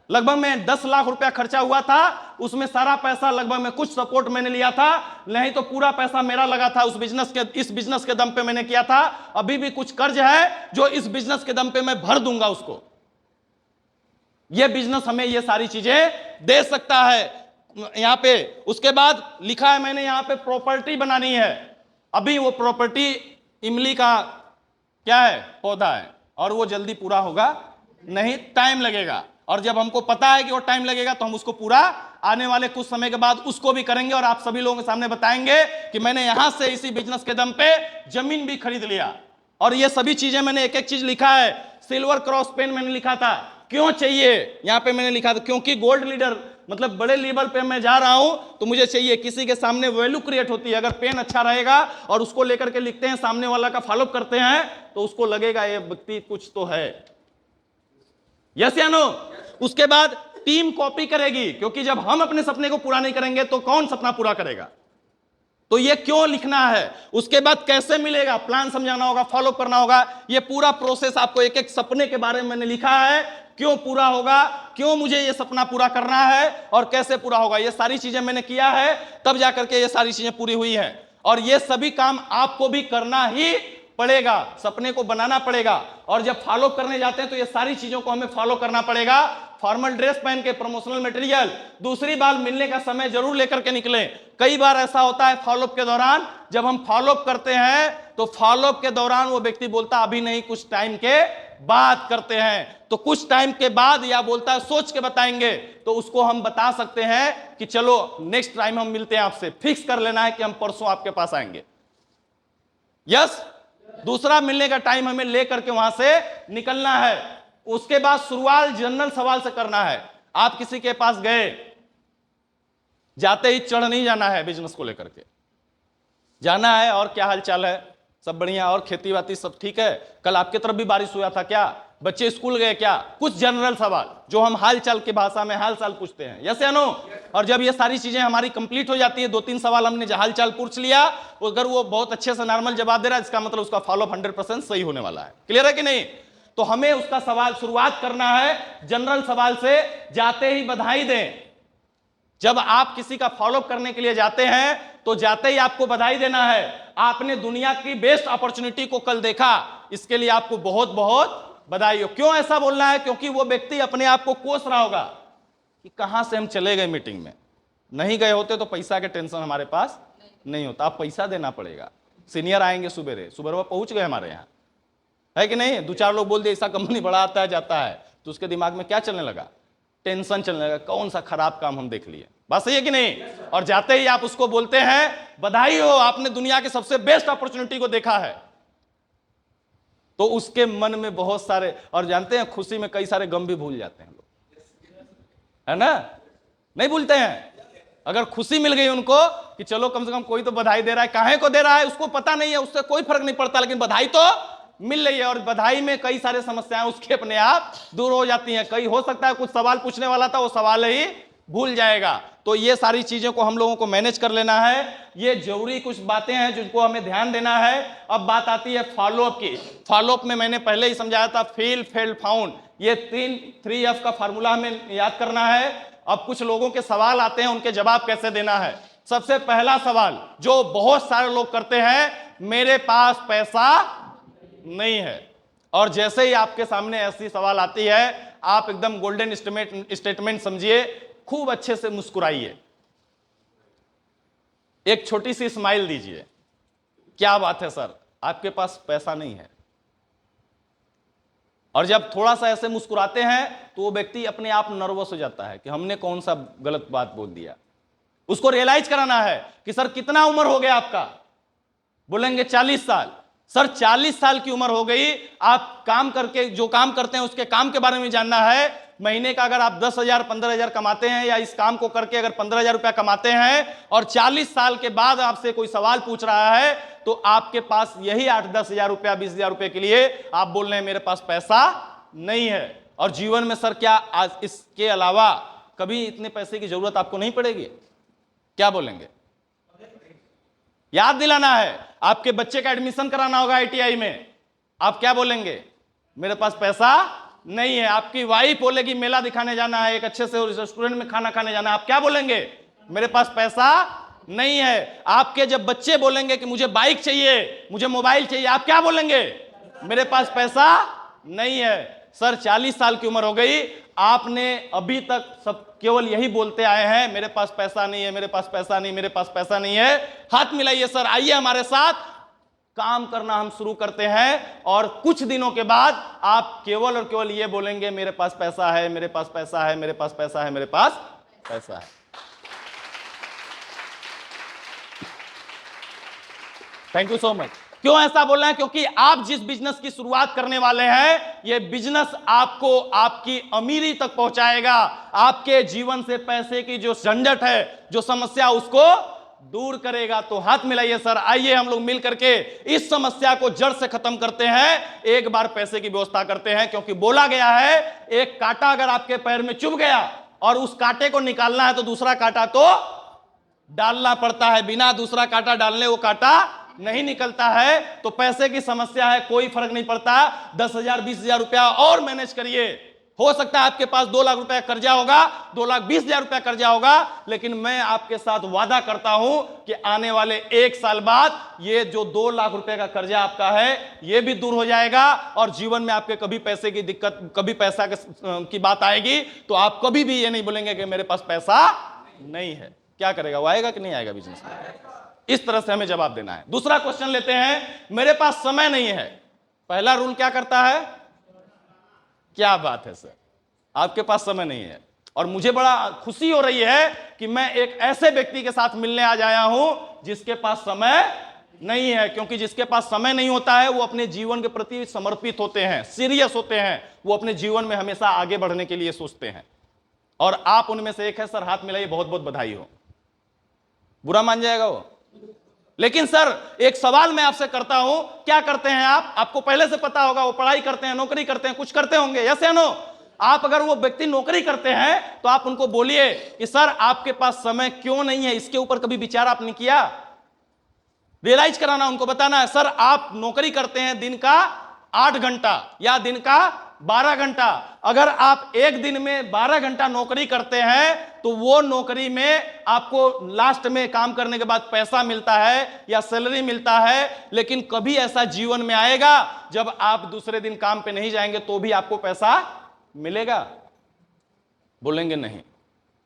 S1: लगभग में 10 लाख रुपया खर्चा हुआ था, उसमें सारा पैसा लगभग में कुछ सपोर्ट मैंने लिया था, नहीं तो पूरा पैसा मेरा लगा था उस बिजनेस के, इस बिजनेस के दम पे मैंने किया था। अभी भी कुछ कर्ज है जो इस बिजनेस के दम पे मैं भर दूंगा उसको। यह बिजनेस हमें ये सारी चीजें दे सकता है यहां पे। उसके बाद लिखा है मैंने यहां पे प्रॉपर्टी बनानी है। अभी वो प्रॉपर्टी इमली का क्या है, पौधा है, और वो जल्दी पूरा होगा नहीं, टाइम लगेगा। और जब हमको पता है कि वो टाइम लगेगा तो हम उसको पूरा आने वाले कुछ समय के बाद उसको भी करेंगे और आप सभी लोगों के सामने बताएंगे कि मैंने यहां से इसी बिजनेस के दम पे जमीन भी खरीद लिया। और ये सभी चीजें मैंने एक एक चीज लिखा है। सिल्वर क्रॉस पेन मैंने लिखा था, क्यों चाहिए यहां पे मैंने लिखा था, क्योंकि गोल्ड लीडर मतलब बड़े लेवल पे मैं जा रहा हूं तो मुझे चाहिए, किसी के सामने वैल्यू क्रिएट होती है। अगर पेन अच्छा रहेगा और उसको लेकर के लिखते हैं, सामने वाला का फॉलोअप करते हैं, तो उसको लगेगा ये व्यक्ति कुछ तो है। यस या नो? उसके बाद टीम कॉपी करेगी, क्योंकि जब हम अपने सपने को पूरा नहीं करेंगे तो कौन सपना पूरा करेगा। तो ये क्यों लिखना है, उसके बाद कैसे मिलेगा, प्लान समझाना होगा, फॉलो करना होगा। ये पूरा प्रोसेस आपको एक एक सपने के बारे में मैंने लिखा है, क्यों पूरा होगा, क्यों मुझे ये सपना पूरा करना है और कैसे पूरा होगा। ये सारी चीजें मैंने किया है, तब जाकर के ये सारी चीजें पूरी हुई है। और ये सभी काम आपको भी करना ही पड़ेगा, सपने को बनाना पड़ेगा। और जब फॉलो करने जाते हैं तो ये सारी चीजों को हमें फॉलो करना पड़ेगा। फॉर्मल ड्रेस पहन के, प्रमोशनल मटेरियल, दूसरी बार मिलने का समय जरूर लेकर के निकलें। कई बार ऐसा होता है फॉलोअप के दौरान, जब हम फॉलोअप करते हैं तो फॉलोअप के दौरान वो व्यक्ति बोलता अभी नहीं, कुछ टाइम के बाद करते हैं। तो कुछ टाइम के बाद या बोलता है सोच के बताएंगे, तो उसको हम बता सकते हैं कि चलो नेक्स्ट टाइम हम मिलते हैं आपसे, फिक्स कर लेना है कि हम परसों आपके पास आएंगे। यस, दूसरा मिलने का टाइम हमें लेकर के वहां से निकलना है। उसके बाद शुरुआत जनरल सवाल से करना है। आप किसी के पास गए, जाते ही चढ़ नहीं जाना है, बिजनेस को लेकर के जाना है। और क्या हाल चाल है, सब बढ़िया, और खेती बाती सब ठीक है, कल आपके तरफ भी बारिश हुआ था क्या, बच्चे स्कूल गए क्या, कुछ जनरल सवाल जो हम हाल चाल की भाषा में हाल चाल पूछते हैं। यस या नो। और जब ये सारी चीजें हमारी कंप्लीट हो जाती है, 2-3 सवाल हमने हाल चाल पूछ लिया, अगर वो बहुत अच्छे से नॉर्मल जवाब दे रहा है, इसका मतलब उसका फॉलोअप 100% सही होने वाला है। क्लियर है कि नहीं? तो हमें उसका सवाल शुरुआत करना है जनरल सवाल से। जाते ही बधाई दें। जब आप किसी का फॉलोअप करने के लिए जाते हैं तो जाते ही आपको बधाई देना है। आपने दुनिया की बेस्ट अपॉर्चुनिटी को कल देखा, इसके लिए आपको बहुत बहुत बधाई हो। क्यों ऐसा बोलना है? क्योंकि वो व्यक्ति अपने आप को कोस रहा होगा कि कहां से हम चले गए मीटिंग में, नहीं गए होते तो पैसा के टेंशन हमारे पास नहीं होता। अब पैसा देना पड़ेगा। सीनियर आएंगे सुबह सुबह पहुंच गए हमारे यहाँ, है कि नहीं? 2-4 लोग बोल दिए ऐसा कंपनी बड़ा आता है जाता है, तो उसके दिमाग में क्या चलने लगा? टेंशन चलने लगा, कौन सा खराब काम हम देख लिए। बात सही है कि नहीं? और जाते ही आप उसको बोलते हैं बधाई हो, आपने दुनिया की सबसे बेस्ट अपॉर्चुनिटी को देखा है, तो उसके मन में बहुत सारे, और जानते हैं खुशी में कई सारे गम भी भूल जाते हैं लोग, है ना? नहीं भूलते हैं? अगर खुशी मिल गई उनको कि चलो कम से कम कोई तो बधाई दे रहा है, काहे को दे रहा है उसको पता नहीं है, उससे कोई फर्क नहीं पड़ता, लेकिन बधाई तो मिल रही है। और बधाई में कई सारे समस्याएं उसके अपने आप दूर हो जाती हैं। कई हो सकता है कुछ सवाल पूछने वाला था, वो सवाल ही भूल जाएगा। तो ये सारी चीजों को हम लोगों को मैनेज कर लेना है। ये जरूरी कुछ बातें हैं जिनको हमें ध्यान देना है। अब बात आती है फॉलोअप की। फॉलोअप में मैंने पहले ही समझाया था, फील, फेल्ड, फाउंड, ये 3F का फार्मूला हमें याद करना है। अब कुछ लोगों के सवाल आते हैं, उनके जवाब कैसे देना है। सबसे पहला सवाल जो बहुत सारे लोग करते हैं, मेरे पास पैसा नहीं है। और जैसे ही आपके सामने ऐसी सवाल आती है, आप एकदम गोल्डन स्टेटमेंट समझिए, खूब अच्छे से मुस्कुराइए, एक छोटी सी स्माइल दीजिए। क्या बात है सर, आपके पास पैसा नहीं है। और जब थोड़ा सा ऐसे मुस्कुराते हैं तो वो व्यक्ति अपने आप नर्वस हो जाता है कि हमने कौन सा गलत बात बोल दिया। उसको रियलाइज कराना है कि सर कितना उम्र हो गया आपका? बोलेंगे 40 साल। सर 40 साल की उम्र हो गई, आप काम करके जो काम करते हैं उसके काम के बारे में जानना है। महीने का अगर आप 10,000 15,000 कमाते हैं, या इस काम को करके अगर 15,000 रुपया कमाते हैं, और 40 साल के बाद आपसे कोई सवाल पूछ रहा है, तो आपके पास यही 8-10 हजार रुपया, 20 हजार रुपये के लिए आप बोल रहे हैं मेरे पास पैसा नहीं है। और जीवन में सर क्या आज इसके अलावा कभी इतने पैसे की जरूरत आपको नहीं पड़ेगी? क्या बोलेंगे? याद दिलाना है। आपके बच्चे का एडमिशन कराना होगा ITI में, आप क्या बोलेंगे? मेरे पास पैसा नहीं है। आपकी वाइफ बोलेगी मेला दिखाने जाना है, एक अच्छे से रेस्टोरेंट में खाना खाने जाना है, आप क्या बोलेंगे? मेरे पास पैसा नहीं है। आपके जब बच्चे बोलेंगे कि मुझे बाइक चाहिए, मुझे मोबाइल चाहिए, आप क्या बोलेंगे? मेरे पास पैसा नहीं है। सर 40 साल की उम्र हो गई, आपने अभी तक सब केवल यही बोलते आए हैं, मेरे पास पैसा नहीं है, मेरे पास पैसा नहीं, मेरे पास पैसा नहीं है। हाथ मिलाइए सर, आइए हमारे साथ काम करना हम शुरू करते हैं। और कुछ दिनों के बाद आप केवल और केवल ये बोलेंगे मेरे पास पैसा है, मेरे पास पैसा है, मेरे पास पैसा है, मेरे पास पैसा है। Thank you so much. क्यों ऐसा बोल रहे हैं? क्योंकि आप जिस बिजनेस की शुरुआत करने वाले हैं, यह बिजनेस आपको आपकी अमीरी तक पहुंचाएगा। आपके जीवन से पैसे की जो झंझट है, जो समस्या, उसको दूर करेगा। तो हाथ मिलाइए सर, आइए हम लोग मिल करके इस समस्या को जड़ से खत्म करते हैं। एक बार पैसे की व्यवस्था करते हैं, क्योंकि बोला गया है एक कांटा अगर आपके पैर में चुभ गया और उस कांटे को निकालना है तो दूसरा कांटा तो डालना पड़ता है। बिना दूसरा कांटा डालने वो कांटा नहीं निकलता है। तो पैसे की समस्या है, कोई फर्क नहीं पड़ता, 10,000 20,000 रुपया और मैनेज करिए, हो सकता है आपके पास 2 लाख रुपए का कर्जा होगा, 2,20,000 रुपए कर्जा होगा, लेकिन मैं आपके साथ वादा करता हूं कि आने वाले 1 साल बाद ये जो 2 लाख रुपए का कर्जा आपका है ये भी दूर हो जाएगा, और जीवन में आपके कभी पैसे की दिक्कत, कभी पैसा की बात आएगी तो आप कभी भी ये नहीं बोलेंगे कि मेरे पास पैसा नहीं है। क्या करेगा? वो आएगा कि नहीं आएगा बिजनेस में? इस तरह से हमें जवाब देना है। दूसरा क्वेश्चन लेते हैं, मेरे पास समय नहीं है। पहला रूल क्या करता है? क्या बात है सर, आपके पास समय नहीं है, और मुझे बड़ा खुशी हो रही है कि मैं एक ऐसे व्यक्ति के साथ मिलने आज आया हूं जिसके पास समय नहीं है, क्योंकि जिसके पास समय नहीं होता है वो अपने जीवन के प्रति समर्पित होते हैं, सीरियस होते हैं, वो अपने जीवन में हमेशा आगे बढ़ने के लिए सोचते हैं, और आप उनमें से एक है। सर हाथ मिलाइए, बहुत बहुत बधाई हो। बुरा मान जाएगा वो? लेकिन सर एक सवाल मैं आपसे करता हूं, क्या करते हैं आप? आपको पहले से पता होगा, वो पढ़ाई करते हैं, नौकरी करते हैं, कुछ करते होंगे, यस या नो? आप अगर वो व्यक्ति नौकरी करते हैं तो आप उनको बोलिए कि सर आपके पास समय क्यों नहीं है, इसके ऊपर कभी विचार आपने किया? रियलाइज कराना, उनको बताना है सर आप नौकरी करते हैं दिन का 8 घंटा या दिन का 12 घंटा, अगर आप एक दिन में 12 घंटा नौकरी करते हैं तो वो नौकरी में आपको लास्ट में काम करने के बाद पैसा मिलता है या सैलरी मिलता है, लेकिन कभी ऐसा जीवन में आएगा जब आप दूसरे दिन काम पे नहीं जाएंगे तो भी आपको पैसा मिलेगा? बोलेंगे नहीं।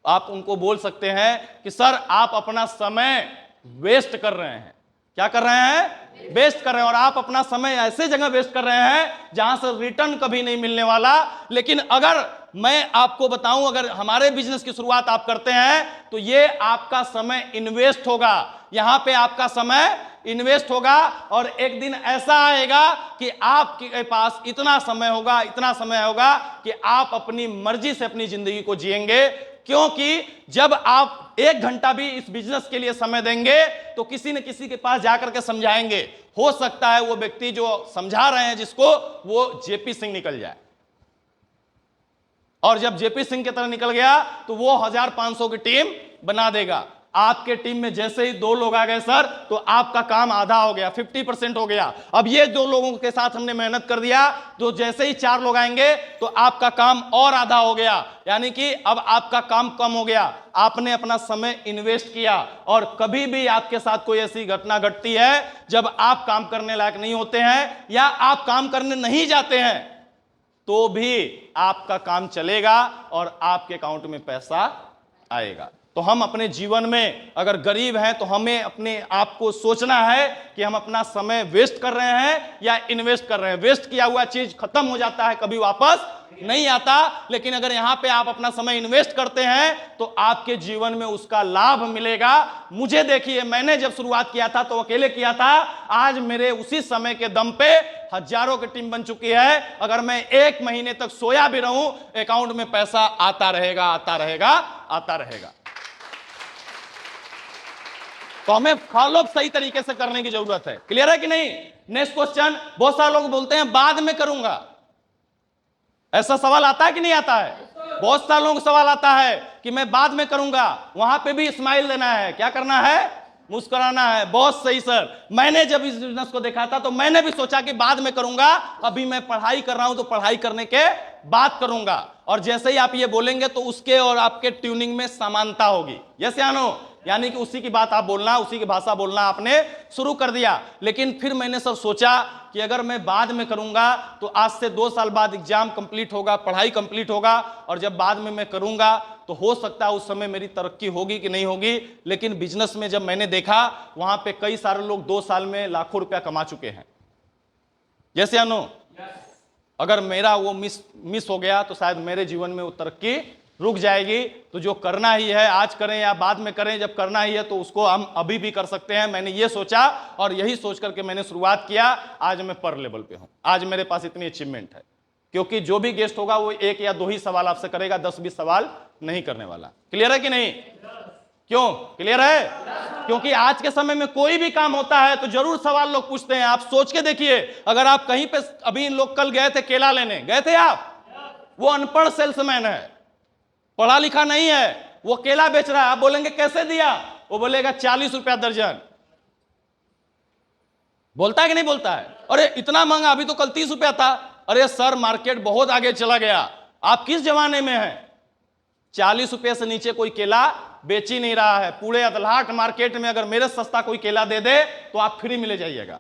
S1: आप उनको बोल सकते हैं कि सर आप अपना समय वेस्ट कर रहे हैं। क्या कर रहे हैं? वेस्ट कर रहे हैं, और आप अपना समय ऐसे जगह वेस्ट कर रहे हैं जहां से रिटर्न कभी नहीं मिलने वाला। लेकिन अगर मैं आपको बताऊं, अगर हमारे बिजनेस की शुरुआत आप करते हैं तो ये आपका समय इन्वेस्ट होगा, यहां पे आपका समय इन्वेस्ट होगा, और एक दिन ऐसा आएगा कि आपके पास इतना समय होगा, इतना समय होगा कि आप अपनी मर्जी से अपनी जिंदगी को जिएंगे, क्योंकि जब आप 1 घंटा भी इस बिजनेस के लिए समय देंगे तो किसी न किसी के पास जाकर के समझाएंगे। हो सकता है वो व्यक्ति जो समझा रहे हैं जिसको, वो जेपी सिंह निकल जाए, और जब जेपी सिंह की तरह निकल गया तो वो 1500 की टीम बना देगा। आपके टीम में जैसे ही 2 लोग आ गए सर तो आपका काम आधा हो गया, 50% हो गया। अब ये 2 लोगों के साथ हमने मेहनत कर दिया तो जैसे ही 4 लोग आएंगे तो आपका काम और आधा हो गया, यानी कि अब आपका काम कम हो गया। आपने अपना समय इन्वेस्ट किया, और कभी भी आपके साथ कोई ऐसी घटना घटती है जब आप काम करने लायक नहीं होते हैं या आप काम करने नहीं जाते हैं तो भी आपका काम चलेगा और आपके अकाउंट में पैसा आएगा। तो हम अपने जीवन में अगर गरीब हैं तो हमें अपने आप को सोचना है कि हम अपना समय वेस्ट कर रहे हैं या इन्वेस्ट कर रहे हैं। वेस्ट किया हुआ चीज खत्म हो जाता है, कभी वापस नहीं आता, लेकिन अगर यहां पे आप अपना समय इन्वेस्ट करते हैं तो आपके जीवन में उसका लाभ मिलेगा। मुझे देखिए, मैंने जब शुरुआत किया था तो अकेले किया था, आज मेरे उसी समय के दम पे हजारों की टीम बन चुकी है। अगर मैं 1 महीने तक सोया भी रहूं, अकाउंट में पैसा आता रहेगा, आता रहेगा, आता रहेगा। तो हमें फॉलोअप सही तरीके से करने की जरूरत है। क्लियर है कि नहीं? नेक्स्ट क्वेश्चन, बहुत सारे लोग बोलते हैं बाद में करूंगा। ऐसा सवाल आता है कि नहीं आता है? बहुत सारे लोगों को सवाल आता है कि मैं बाद में करूंगा। वहां पे भी स्माइल देना है, क्या करना है? मुस्कुराना है। बहुत सही सर, मैंने जब इस बिजनेस को देखा था तो मैंने भी सोचा कि बाद में करूंगा, अभी मैं पढ़ाई कर रहा हूं तो पढ़ाई करने के बाद करूंगा। और जैसे ही आप ये बोलेंगे तो उसके और आपके ट्यूनिंग में समानता होगी। यस या नो? यानी कि उसी की बात आप बोलना, उसी की भाषा बोलना आपने शुरू कर दिया। लेकिन फिर मैंने सर सोचा कि अगर मैं बाद में करूंगा तो आज से 2 साल बाद एग्जाम कंप्लीट होगा, पढ़ाई कंप्लीट होगा, और जब बाद में मैं करूंगा तो हो सकता है उस समय मेरी तरक्की होगी कि नहीं होगी। लेकिन बिजनेस में जब मैंने देखा, वहां पे कई सारे लोग 2 साल में लाखों रुपया कमा चुके हैं। यस या नो? अगर मेरा वो मिस हो गया तो शायद मेरे जीवन में वो तरक्की रुक जाएगी। तो जो करना ही है, आज करें या बाद में करें, जब करना ही है तो उसको हम अभी भी कर सकते हैं। मैंने ये सोचा और यही सोच करके मैंने शुरुआत किया। आज मैं पर लेवल पे हूं, आज मेरे पास इतनी अचीवमेंट है, क्योंकि जो भी गेस्ट होगा वो 1 या 2 ही सवाल आपसे करेगा, 10-20 सवाल नहीं करने वाला। क्लियर है कि नहीं? क्यों क्लियर है? क्योंकि आज के समय में कोई भी काम होता है तो जरूर सवाल लोग पूछते हैं। आप सोच के देखिए, अगर आप कहीं पे, अभी इन लोग कल गए थे केला लेने, गए थे आप, वो अनपढ़ सेल्समैन है, पढ़ा लिखा नहीं है, वो केला बेच रहा है। आप बोलेंगे कैसे दिया? वो बोलेगा 40 रुपया दर्जन। बोलता है कि नहीं बोलता है? अरे इतना महंगा, अभी तो कल 30 रुपया था। अरे सर मार्केट बहुत आगे चला गया, आप किस जमाने में हैं? 40 रुपए से नीचे कोई केला बेच ही नहीं रहा है। पूरे अदलहाट मार्केट में अगर मेरे सस्ता कोई केला दे दे तो आप फ्री में ले जाइएगा,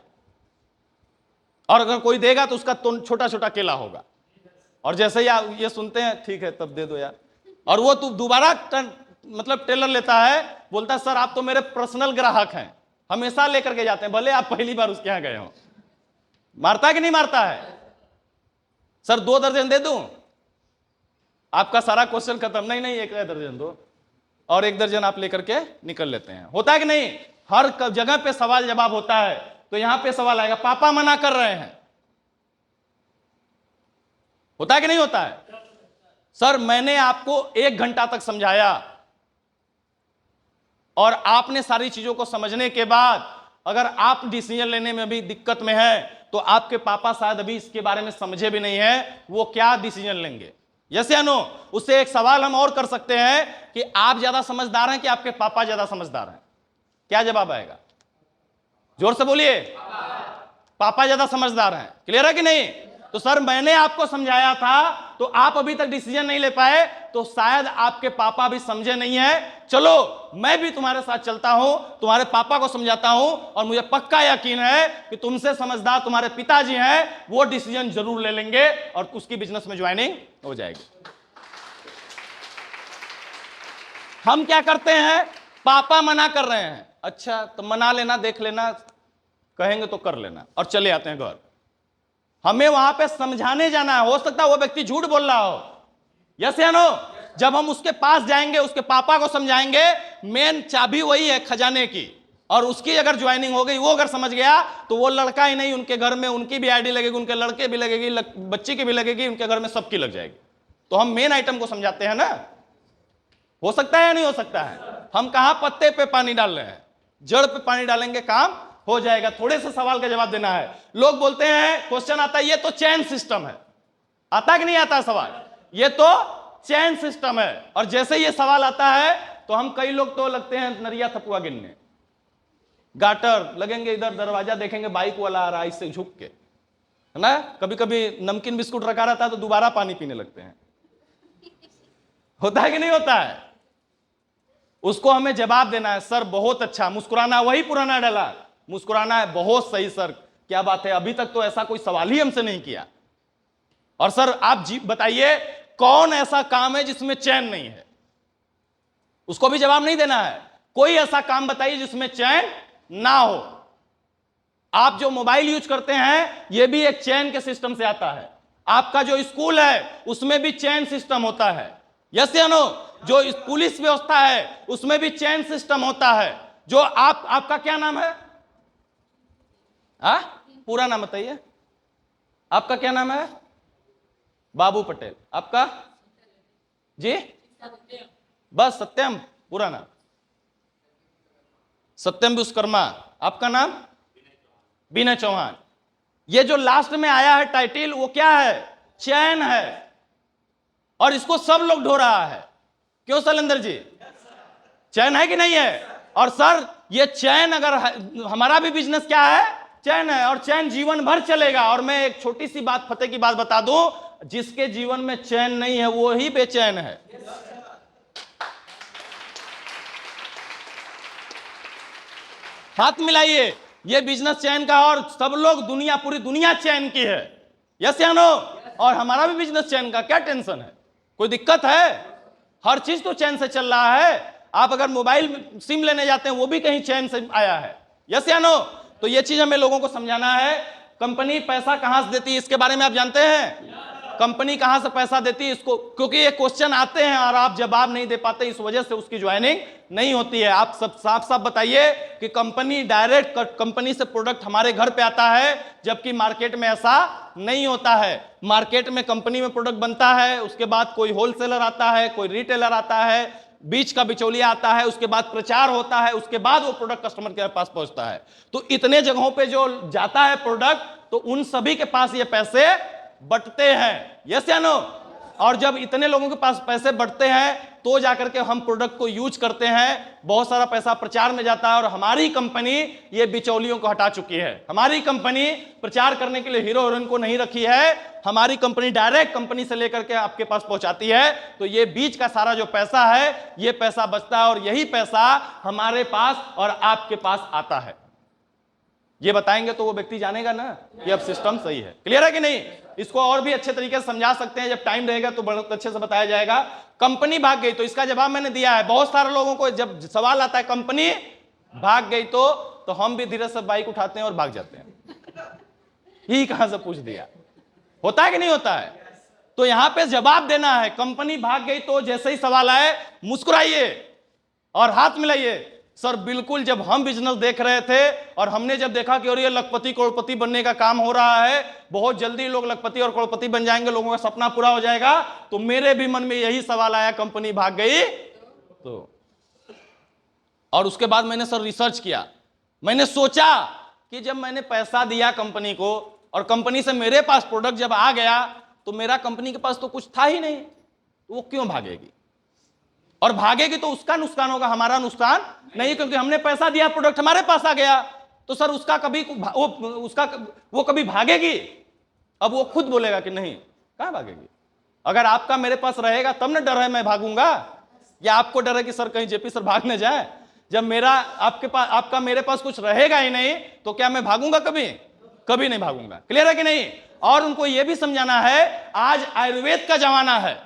S1: और अगर कोई देगा तो उसका छोटा छोटा केला होगा। और जैसे ही आप ये सुनते हैं, ठीक है तब दे दो यार, और वो तो दोबारा मतलब टेलर लेता है, बोलता है सर आप तो मेरे पर्सनल ग्राहक हैं, हमेशा लेकर के जाते हैं, भले आप पहली बार उसके यहां गए हो। मारता है कि नहीं मारता है? सर 2 दर्जन दे दूं? आपका सारा क्वेश्चन खत्म। नहीं नहीं, 1 दर्जन दो, और 1 दर्जन आप लेकर के निकल लेते हैं। होता है कि नहीं? हर जगह पे सवाल जवाब होता है। तो यहां पे सवाल आएगा, पापा मना कर रहे हैं, होता है कि नहीं होता है? सर मैंने आपको 1 घंटा तक समझाया, और आपने सारी चीजों को समझने के बाद अगर आप डिसीजन लेने में भी दिक्कत में है, तो आपके पापा शायद अभी इसके बारे में समझे भी नहीं है, वो क्या डिसीजन लेंगे? यस या नो? उससे एक सवाल हम और कर सकते हैं कि आप ज्यादा समझदार हैं कि आपके पापा ज्यादा समझदार हैं? क्या जवाब आएगा? जोर से बोलिए। पापा ज्यादा समझदार हैं। क्लियर है कि नहीं? तो सर मैंने आपको समझाया था, तो आप अभी तक डिसीजन नहीं ले पाए, तो शायद आपके पापा भी समझे नहीं है। चलो मैं भी तुम्हारे साथ चलता हूं, तुम्हारे पापा को समझाता हूं, और मुझे पक्का यकीन है कि तुमसे समझदार तुम्हारे पिताजी हैं, वो डिसीजन जरूर ले लेंगे और उसकी बिजनेस में ज्वाइनिंग हो जाएगी। हम क्या करते हैं? पापा मना कर रहे हैं, अच्छा तो मना लेना, देख लेना, कहेंगे तो कर लेना, और चले आते हैं घर। हमें वहां पे समझाने जाना है। हो सकता है वो व्यक्ति झूठ बोल रहा हो, यस या नो? जब हम उसके पास जाएंगे, उसके पापा को समझाएंगे, मेन चाबी वही है खजाने की, और उसकी अगर ज्वाइनिंग हो गई, वो अगर समझ गया, तो वो लड़का ही नहीं, उनके घर में उनकी भी आईडी लगेगी, उनके लड़के भी लगेगी, बच्ची की भी लगेगी, उनके घर में सबकी लग जाएगी। तो हम मेन आइटम को समझाते हैं ना। हो सकता है या नहीं हो सकता है? हम कहां पत्ते पे पानी डाल रहे हैं, जड़ पे पानी डालेंगे, काम हो जाएगा। थोड़े से सवाल का जवाब देना है। लोग बोलते हैं, क्वेश्चन आता है, ये तो चैन सिस्टम है। आता कि नहीं आता सवाल? ये तो चैन सिस्टम है। और जैसे ये सवाल आता है, तो हम कई लोग तो लगते हैं नरिया थपुआ गिनने, गाटर लगेंगे, इधर दरवाजा देखेंगे बाइक वाला आ रहा है, इससे झुक के, है ना? कभी कभी नमकीन बिस्कुट रखा रहता है तो दोबारा पानी पीने लगते हैं। होता है कि नहीं होता है? उसको हमें जवाब देना है, सर बहुत अच्छा, मुस्कुराना, वही पुराना डाला, मुस्कुराना है, बहुत सही सर, क्या बात है, अभी तक तो ऐसा कोई सवाल ही हमसे नहीं किया। और सर आप जी बताइए, कौन ऐसा काम है जिसमें चैन नहीं है? उसको भी जवाब नहीं देना है। कोई ऐसा काम बताइए जिसमें चैन ना हो। आप जो मोबाइल यूज करते हैं, यह भी एक चैन के सिस्टम से आता है। आपका जो स्कूल है, उसमें भी चैन सिस्टम होता है, यस या नो? जो पुलिस व्यवस्था है, उसमें भी चैन सिस्टम होता है। जो आपका क्या नाम है? पूरा नाम बताइए। आपका क्या नाम है? बाबू पटेल। आपका जी? बस सत्यम, पूरा नाम सत्यम विश्वकर्मा। आपका नाम? विनय चौहान। ये जो लास्ट में आया है टाइटिल, वो क्या है? चैन है। और इसको सब लोग ढो रहा है। क्यों शैलेंद्र जी? चैन है कि नहीं है? और सर ये चैन, अगर हमारा भी बिजनेस क्या है? चैन है, और चैन जीवन भर चलेगा। और मैं एक छोटी सी बात, फतेह की बात बता दूं, जिसके जीवन में चैन नहीं है वो ही बेचैन है। हाथ मिलाइए, ये बिजनेस चैन का, और सब लोग दुनिया, पूरी दुनिया चैन की है, यस या नो? और हमारा भी बिजनेस चैन का। क्या टेंशन है? कोई दिक्कत है? हर चीज तो चैन से चल रहा है। आप अगर मोबाइल सिम लेने जाते हैं, वो भी कहीं चैन से आया है, यस या नो? तो ये चीज हमें लोगों को समझाना है। कंपनी पैसा कहां से देती है, इसके बारे में आप जानते हैं? कंपनी कहां से पैसा देती है इसको, क्योंकि ये क्वेश्चन आते हैं और आप जवाब नहीं दे पाते, इस वजह से उसकी ज्वाइनिंग नहीं होती है। आप सब साफ साफ बताइए कि कंपनी डायरेक्ट कंपनी से प्रोडक्ट हमारे घर पे आता है, जबकि मार्केट में ऐसा नहीं होता है। मार्केट में कंपनी में प्रोडक्ट बनता है, उसके बाद कोई होलसेलर आता है, कोई रिटेलर आता है, बीच का बिचौलिया आता है, उसके बाद प्रचार होता है, उसके बाद वो प्रोडक्ट कस्टमर के पास पहुंचता है। तो इतने जगहों पे जो जाता है प्रोडक्ट, तो उन सभी के पास ये पैसे बटते हैं, यस या नो? और जब इतने लोगों के पास पैसे बढ़ते हैं तो जाकर के हम प्रोडक्ट को यूज करते हैं, बहुत सारा पैसा प्रचार में जाता है और हमारी कंपनी ये बिचौलियों को हटा चुकी है। हमारी कंपनी प्रचार करने के लिए हीरो हीरोइन को नहीं रखी है, हमारी कंपनी डायरेक्ट कंपनी से लेकर के आपके पास पहुंचाती है। तो ये बीच का सारा जो पैसा है ये पैसा बचता है और यही पैसा हमारे पास और आपके पास आता है। ये बताएंगे तो वो व्यक्ति जानेगा ना कि अब सिस्टम सही है। क्लियर है कि नहीं? इसको और भी अच्छे तरीके से समझा सकते हैं, जब टाइम रहेगा तो बहुत अच्छे से बताया जाएगा। कंपनी भाग गई तो इसका जवाब मैंने दिया है। बहुत सारे लोगों को जब सवाल आता है कंपनी भाग गई तो हम भी धीरे से बाइक उठाते हैं और भाग जाते हैं। ही कहां से पूछ दिया? होता है कि नहीं होता है? तो यहां पे जवाब देना है। कंपनी भाग गई तो जैसे ही सवाल आए मुस्कुराइए और हाथ मिलाइए। सर बिल्कुल, जब हम बिजनेस देख रहे थे और हमने जब देखा कि और ये लखपति करोड़पति बनने का काम हो रहा है, बहुत जल्दी लोग लखपति और करोड़पति बन जाएंगे, लोगों का सपना पूरा हो जाएगा, तो मेरे भी मन में यही सवाल आया, कंपनी भाग गई तो। और उसके बाद मैंने सर रिसर्च किया, मैंने सोचा कि जब मैंने पैसा दिया कंपनी को और कंपनी से मेरे पास प्रोडक्ट जब आ गया तो मेरा कंपनी के पास तो कुछ था ही नहीं, वो क्यों भागेगी? और भागेगी तो उसका नुकसान होगा, हमारा नुकसान नहीं, क्योंकि हमने पैसा दिया, प्रोडक्ट हमारे पास आ गया। तो सर उसका कभी वो कभी भागेगी? अब वो खुद बोलेगा कि नहीं, कहां भागेगी? अगर आपका मेरे पास रहेगा तब ना डर है मैं भागूंगा, या आपको डर है कि सर कहीं जेपी सर भाग न जाए? जब मेरा आपका मेरे पास कुछ रहेगा ही नहीं तो क्या मैं भागूंगा? कभी नहीं भागूंगा। क्लियर है कि नहीं? और उनको यह भी समझाना है आज आयुर्वेद का जमाना है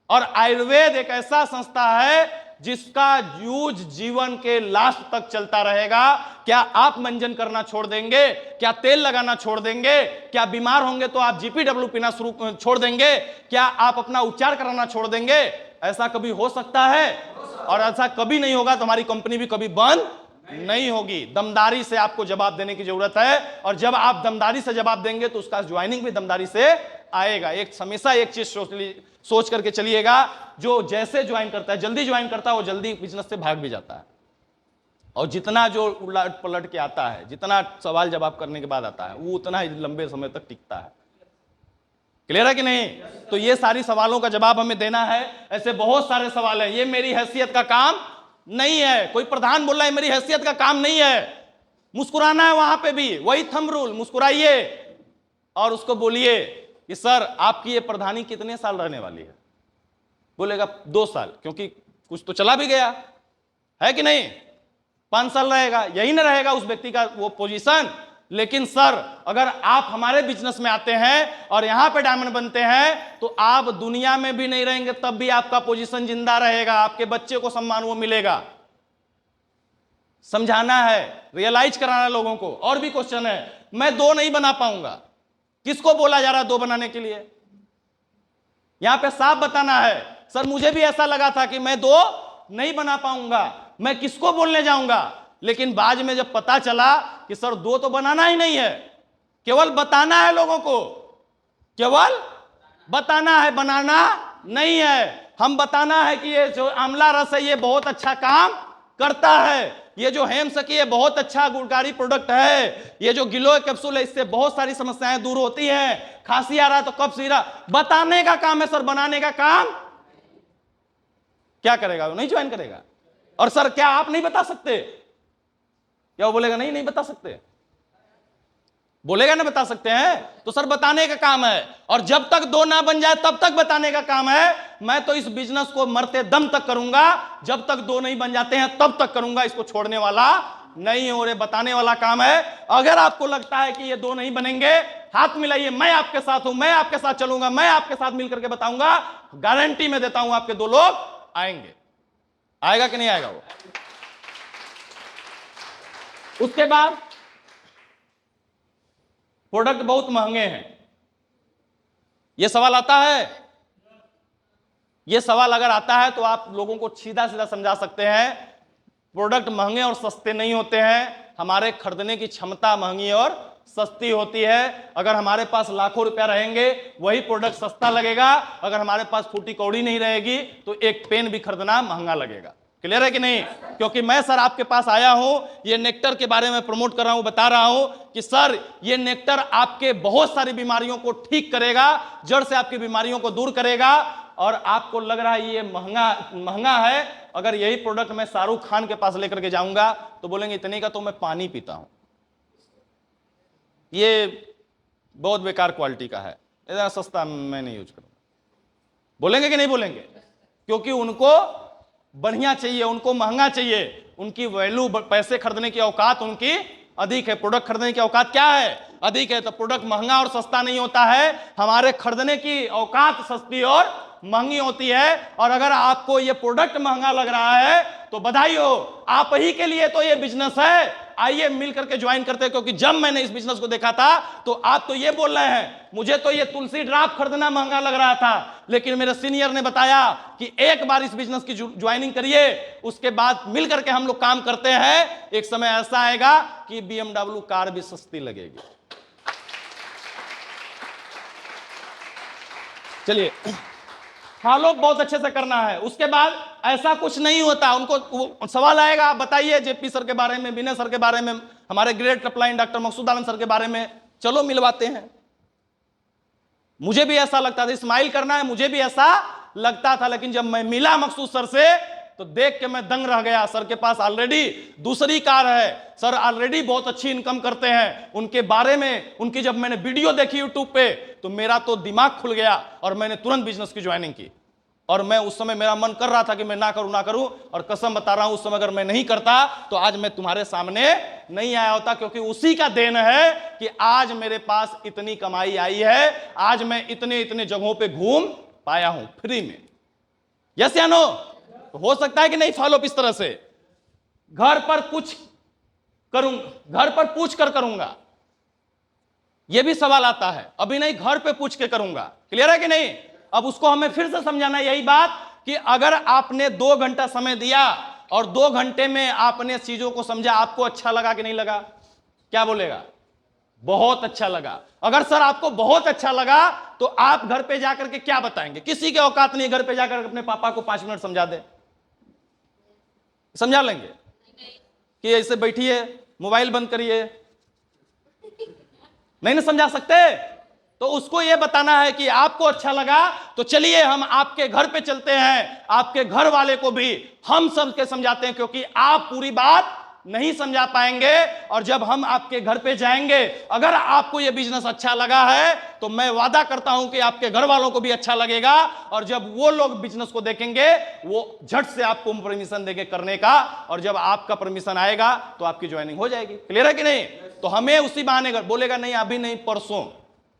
S1: और आयुर्वेद एक ऐसा संस्था है जिसका यूज जीवन के लास्ट तक चलता रहेगा। क्या आप मंजन करना छोड़ देंगे? क्या तेल लगाना छोड़ देंगे? क्या बीमार होंगे तो आप जीपीडब्ल्यू पीना छोड़ देंगे? क्या आप अपना उपचार कराना छोड़ देंगे? ऐसा कभी हो सकता है? और ऐसा कभी नहीं होगा तो हमारी कंपनी भी कभी बंद नहीं होगी। दमदारी से आपको जवाब देने की जरूरत है और जब आप दमदारी से जवाब देंगे तो उसका ज्वाइनिंग भी दमदारी से आएगा। एक हमेशा एक चीज सोच करके चलिएगा, जो जैसे ज्वाइन करता है, जल्दी ज्वाइन करता है, वो जल्दी बिजनेस से भाग भी जाता है। और जितना जो उलट पलट के आता है, जितना सवाल जवाब करने के बाद आता है, वो उतना ही लंबे समय तक टिकता है। क्लियर है कि नहीं? तो ये सारी सवालों का जवाब हमें देना है। ऐसे बहुत सारे सवाल हैं। ये मेरी हैसियत का काम नहीं है। कोई प्रधान बोल रहा है मेरी हैसियत का काम नहीं है, मुस्कुराना है वहां पे भी, वही थंब रूल, मुस्कुराइए और उसको बोलिए कि सर आपकी ये प्रधानी कितने साल रहने वाली है? बोलेगा 2 साल, क्योंकि कुछ तो चला भी गया है कि नहीं? 5 साल रहेगा, यही ना रहेगा उस व्यक्ति का वो पोजीशन। लेकिन सर अगर आप हमारे बिजनेस में आते हैं और यहां पे डायमंड बनते हैं तो आप दुनिया में भी नहीं रहेंगे, तब भी आपका पोजीशन जिंदा रहेगा, आपके बच्चे को सम्मान वो मिलेगा। समझाना है, रियलाइज कराना है लोगों को। और भी क्वेश्चन है, मैं 2 नहीं बना पाऊंगा, किसको बोला जा रहा है 2 बनाने के लिए? यहां पे साफ बताना है, सर मुझे भी ऐसा लगा था कि मैं 2 नहीं बना पाऊंगा, मैं किसको बोलने जाऊंगा? लेकिन बाद में जब पता चला कि सर 2 तो बनाना ही नहीं है, केवल बताना है लोगों को, केवल बताना है, बनाना नहीं है। हम बताना है कि ये जो आंवला रस है ये बहुत अच्छा काम करता है, ये जो हेमसकी है बहुत अच्छा गुणकारी प्रोडक्ट है, ये जो गिलोय कैप्सूल है इससे बहुत सारी समस्याएं दूर होती हैं, खांसी आ रहा है तो कफ सीरा, बताने का काम है सर, बनाने का काम क्या करेगा? वो नहीं ज्वाइन करेगा। और सर क्या आप नहीं बता सकते? क्या वो बोलेगा नहीं बता सकते? बोलेगा ना बता सकते हैं। तो सर बताने का काम है, और जब तक 2 ना बन जाए तब तक बताने का काम है। मैं तो इस बिजनेस को मरते दम तक करूंगा, जब तक 2 नहीं बन जाते हैं तब तक करूंगा, इसको छोड़ने वाला नहीं हो रहे, बताने वाला काम है। अगर आपको लगता है कि ये 2 नहीं बनेंगे, हाथ मिलाइए, मैं आपके साथ हूं, मैं आपके साथ चलूंगा, मैं आपके साथ मिलकर के बताऊंगा, गारंटी में देता हूं आपके 2 लोग आएंगे। आएगा कि नहीं आएगा वो? उसके बाद प्रोडक्ट बहुत महंगे हैं, यह सवाल आता है। यह सवाल अगर आता है तो आप लोगों को सीधा सीधा समझा सकते हैं, प्रोडक्ट महंगे और सस्ते नहीं होते हैं, हमारे खरीदने की क्षमता महंगी और सस्ती होती है। अगर हमारे पास लाखों रुपया रहेंगे वही प्रोडक्ट सस्ता लगेगा, अगर हमारे पास फूटी कौड़ी नहीं रहेगी तो एक पेन भी खरीदना महंगा लगेगा। क्लियर है कि नहीं? क्योंकि मैं सर आपके पास आया हूं, ये नेक्टर के बारे में प्रमोट कर रहा हूं, बता रहा हूं कि सर ये नेक्टर आपके बहुत सारी बीमारियों को ठीक करेगा, जड़ से आपकी बीमारियों को दूर करेगा। और आपको लग रहा है ये महंगा है, अगर यही प्रोडक्ट मैं शाहरुख खान के पास लेकर के जाऊंगा तो बोलेंगे इतने का तो मैं पानी पीता हूं, ये बहुत बेकार क्वालिटी का है, इतना सस्ता मैं नहीं यूज करूंगा। बोलेंगे कि नहीं बोलेंगे? क्योंकि उनको बढ़िया चाहिए, उनको महंगा चाहिए, उनकी वैल्यू, पैसे खरीदने की औकात उनकी अधिक है, प्रोडक्ट खरीदने की औकात क्या है? अधिक है। तो प्रोडक्ट महंगा और सस्ता नहीं होता है, हमारे खरीदने की औकात सस्ती और महंगी होती है। और अगर आपको ये प्रोडक्ट महंगा लग रहा है तो बधाई हो, आप ही के लिए तो ये बिजनेस है। आइए मिल करके ज्वाइन करते हैं, क्योंकि जब मैंने इस बिजनेस को देखा था तो आप तो ये बोल रहे हैं मुझे तो ये तुलसी ड्राप खरीदना महंगा लग रहा था, लेकिन मेरे सीनियर ने बताया कि एक बार इस बिजनेस की ज्वाइनिंग करिए, उसके बाद मिल करके हम लोग काम करते हैं, एक समय ऐसा आएगा कि BMW कार भी सस्ती लगेगी। चलिए, फॉलो बहुत अच्छे से करना है। उसके बाद ऐसा कुछ नहीं होता, उनको सवाल आएगा आप बताइए जेपी सर के बारे में, विनय सर के बारे में, हमारे ग्रेट अपलाइन डॉक्टर मकसूद आलम सर के बारे में, चलो मिलवाते हैं। मुझे भी ऐसा लगता था, स्माइल करना है, मुझे भी ऐसा लगता था, लेकिन जब मैं मिला मकसूद सर से तो देख के मैं दंग रह गया। सर के पास ऑलरेडी दूसरी कार है, सर ऑलरेडी बहुत अच्छी इनकम करते हैं। उनके बारे में, उनकी जब मैंने वीडियो देखी यूट्यूब पे तो मेरा तो दिमाग खुल गया और मैंने तुरंत बिजनेस की ज्वाइनिंग की। और मैं उस समय, मेरा मन कर रहा था कि मैं ना करूं, और कसम बता रहा हूं उस समय अगर मैं नहीं करता तो आज मैं तुम्हारे सामने नहीं आया होता, क्योंकि उसी का देन है कि आज मेरे पास इतनी कमाई आई है, आज मैं इतने जगहों पे घूम पाया हूं फ्री में। यस या नो? तो हो सकता है कि नहीं फॉलोअप इस तरह से घर पर कुछ करूंगा, घर पर पूछ कर करूंगा, यह भी सवाल आता है। अभी नहीं, घर पे पूछ के करूंगा। क्लियर है कि नहीं? अब उसको हमें फिर से समझाना है, यही बात कि अगर आपने 2 घंटा समय दिया और 2 घंटे में आपने चीजों को समझा, आपको अच्छा लगा कि नहीं लगा? क्या बोलेगा? बहुत अच्छा लगा। अगर सर आपको बहुत अच्छा लगा तो आप घर पे जाकर के क्या बताएंगे? किसी के औकात नहीं घर पे जाकर अपने पापा को 5 मिनट समझा दे, समझा लेंगे कि ऐसे बैठिए, मोबाइल बंद करिए, नहीं ना समझा सकते? तो उसको यह बताना है कि आपको अच्छा लगा तो चलिए हम आपके घर पे चलते हैं, आपके घर वाले को भी हम सबके समझाते हैं, क्योंकि आप पूरी बात नहीं समझा पाएंगे। और जब हम आपके घर पे जाएंगे, अगर आपको यह बिजनेस अच्छा लगा है तो मैं वादा करता हूं कि आपके घर वालों को भी अच्छा लगेगा, और जब वो लोग बिजनेस को देखेंगे वो झट से आपको परमिशन देंगे करने का, और जब आपका परमिशन आएगा तो आपकी ज्वाइनिंग हो जाएगी। क्लियर है कि नहीं? तो हमें उसी बहाने बोलेगा नहीं अभी नहीं, परसों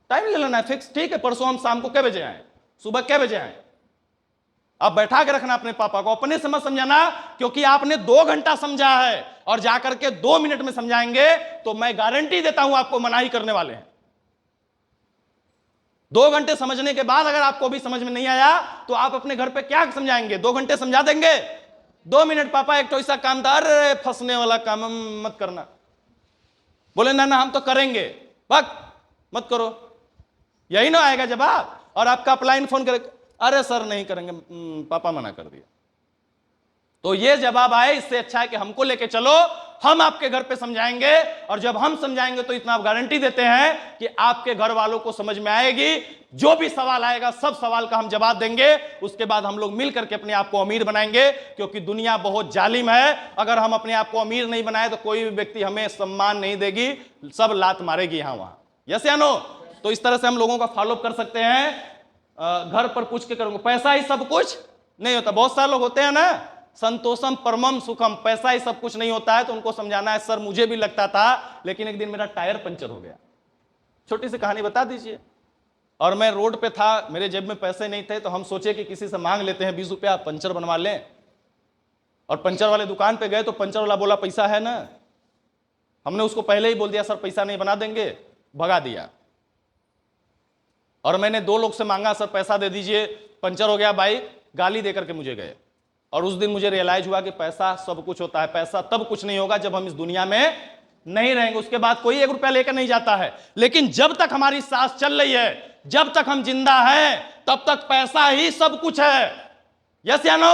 S1: टाइम ले लेना है फिक्स, ठीक है, परसों हम शाम को क्या बजे आए, सुबह क्या बजे आए, आप बैठा के रखना अपने पापा को, अपने से मत समझाना, क्योंकि आपने 2 घंटा समझा है और जाकर के 2 मिनट में समझाएंगे तो मैं गारंटी देता हूं आपको मनाही करने वाले हैं। 2 घंटे समझने के बाद अगर आपको भी समझ में नहीं आया तो आप अपने घर पे क्या समझाएंगे? 2 घंटे समझा देंगे, 2 मिनट पापा एक तो ऐसा काम था, अरे फंसने वाला काम मत करना, बोले ना हम तो करेंगे, बक मत करो, यही ना आएगा जवाब। और आपका अपलाइन फोन करे, अरे सर नहीं करेंगे, पापा मना कर दिया, तो ये जवाब आए, इससे अच्छा है कि हमको लेके चलो, हम आपके घर पे समझाएंगे, और जब हम समझाएंगे तो इतना गारंटी देते हैं कि आपके घर वालों को समझ में आएगी। जो भी सवाल आएगा सब सवाल का हम जवाब देंगे, उसके बाद हम लोग मिल करके अपने आप को अमीर बनाएंगे, क्योंकि दुनिया बहुत जालिम है। अगर हम अपने आप को अमीर नहीं बनाए तो कोई भी व्यक्ति हमें सम्मान नहीं देगी, सब लात मारेगी यहां वहां। यस या नो? तो इस तरह से हम लोगों का फॉलोअप कर सकते हैं। घर पर पूछ के करूंगा, पैसा ही सब कुछ नहीं होता। बहुत सारे लोग होते हैं ना, संतोषम परमम सुखम, पैसा ही सब कुछ नहीं होता है, तो उनको समझाना है सर मुझे भी लगता था, लेकिन एक दिन मेरा टायर पंचर हो गया। छोटी सी कहानी बता दीजिए। और मैं रोड पे था, मेरे जेब में पैसे नहीं थे, तो हम सोचे कि किसी से मांग लेते हैं 20 रुपया, पंचर बनवा लें। और पंचर वाले दुकान पे गए तो पंचर वाला बोला पैसा है ना, हमने उसको पहले ही बोल दिया सर पैसा नहीं, बना देंगे, भगा दिया। और मैंने 2 लोग से मांगा, सर पैसा दे दीजिए, पंचर हो गया बाइक, गाली देकर के मुझे गए। और उस दिन मुझे रियलाइज हुआ कि पैसा सब कुछ होता है, पैसा तब कुछ नहीं होगा जब हम इस दुनिया में नहीं रहेंगे, उसके बाद कोई 1 रुपया लेकर नहीं जाता है। लेकिन जब तक हमारी सांस चल रही है, जब तक हम जिंदा हैं, तब तक पैसा ही सब कुछ है। यस या नो?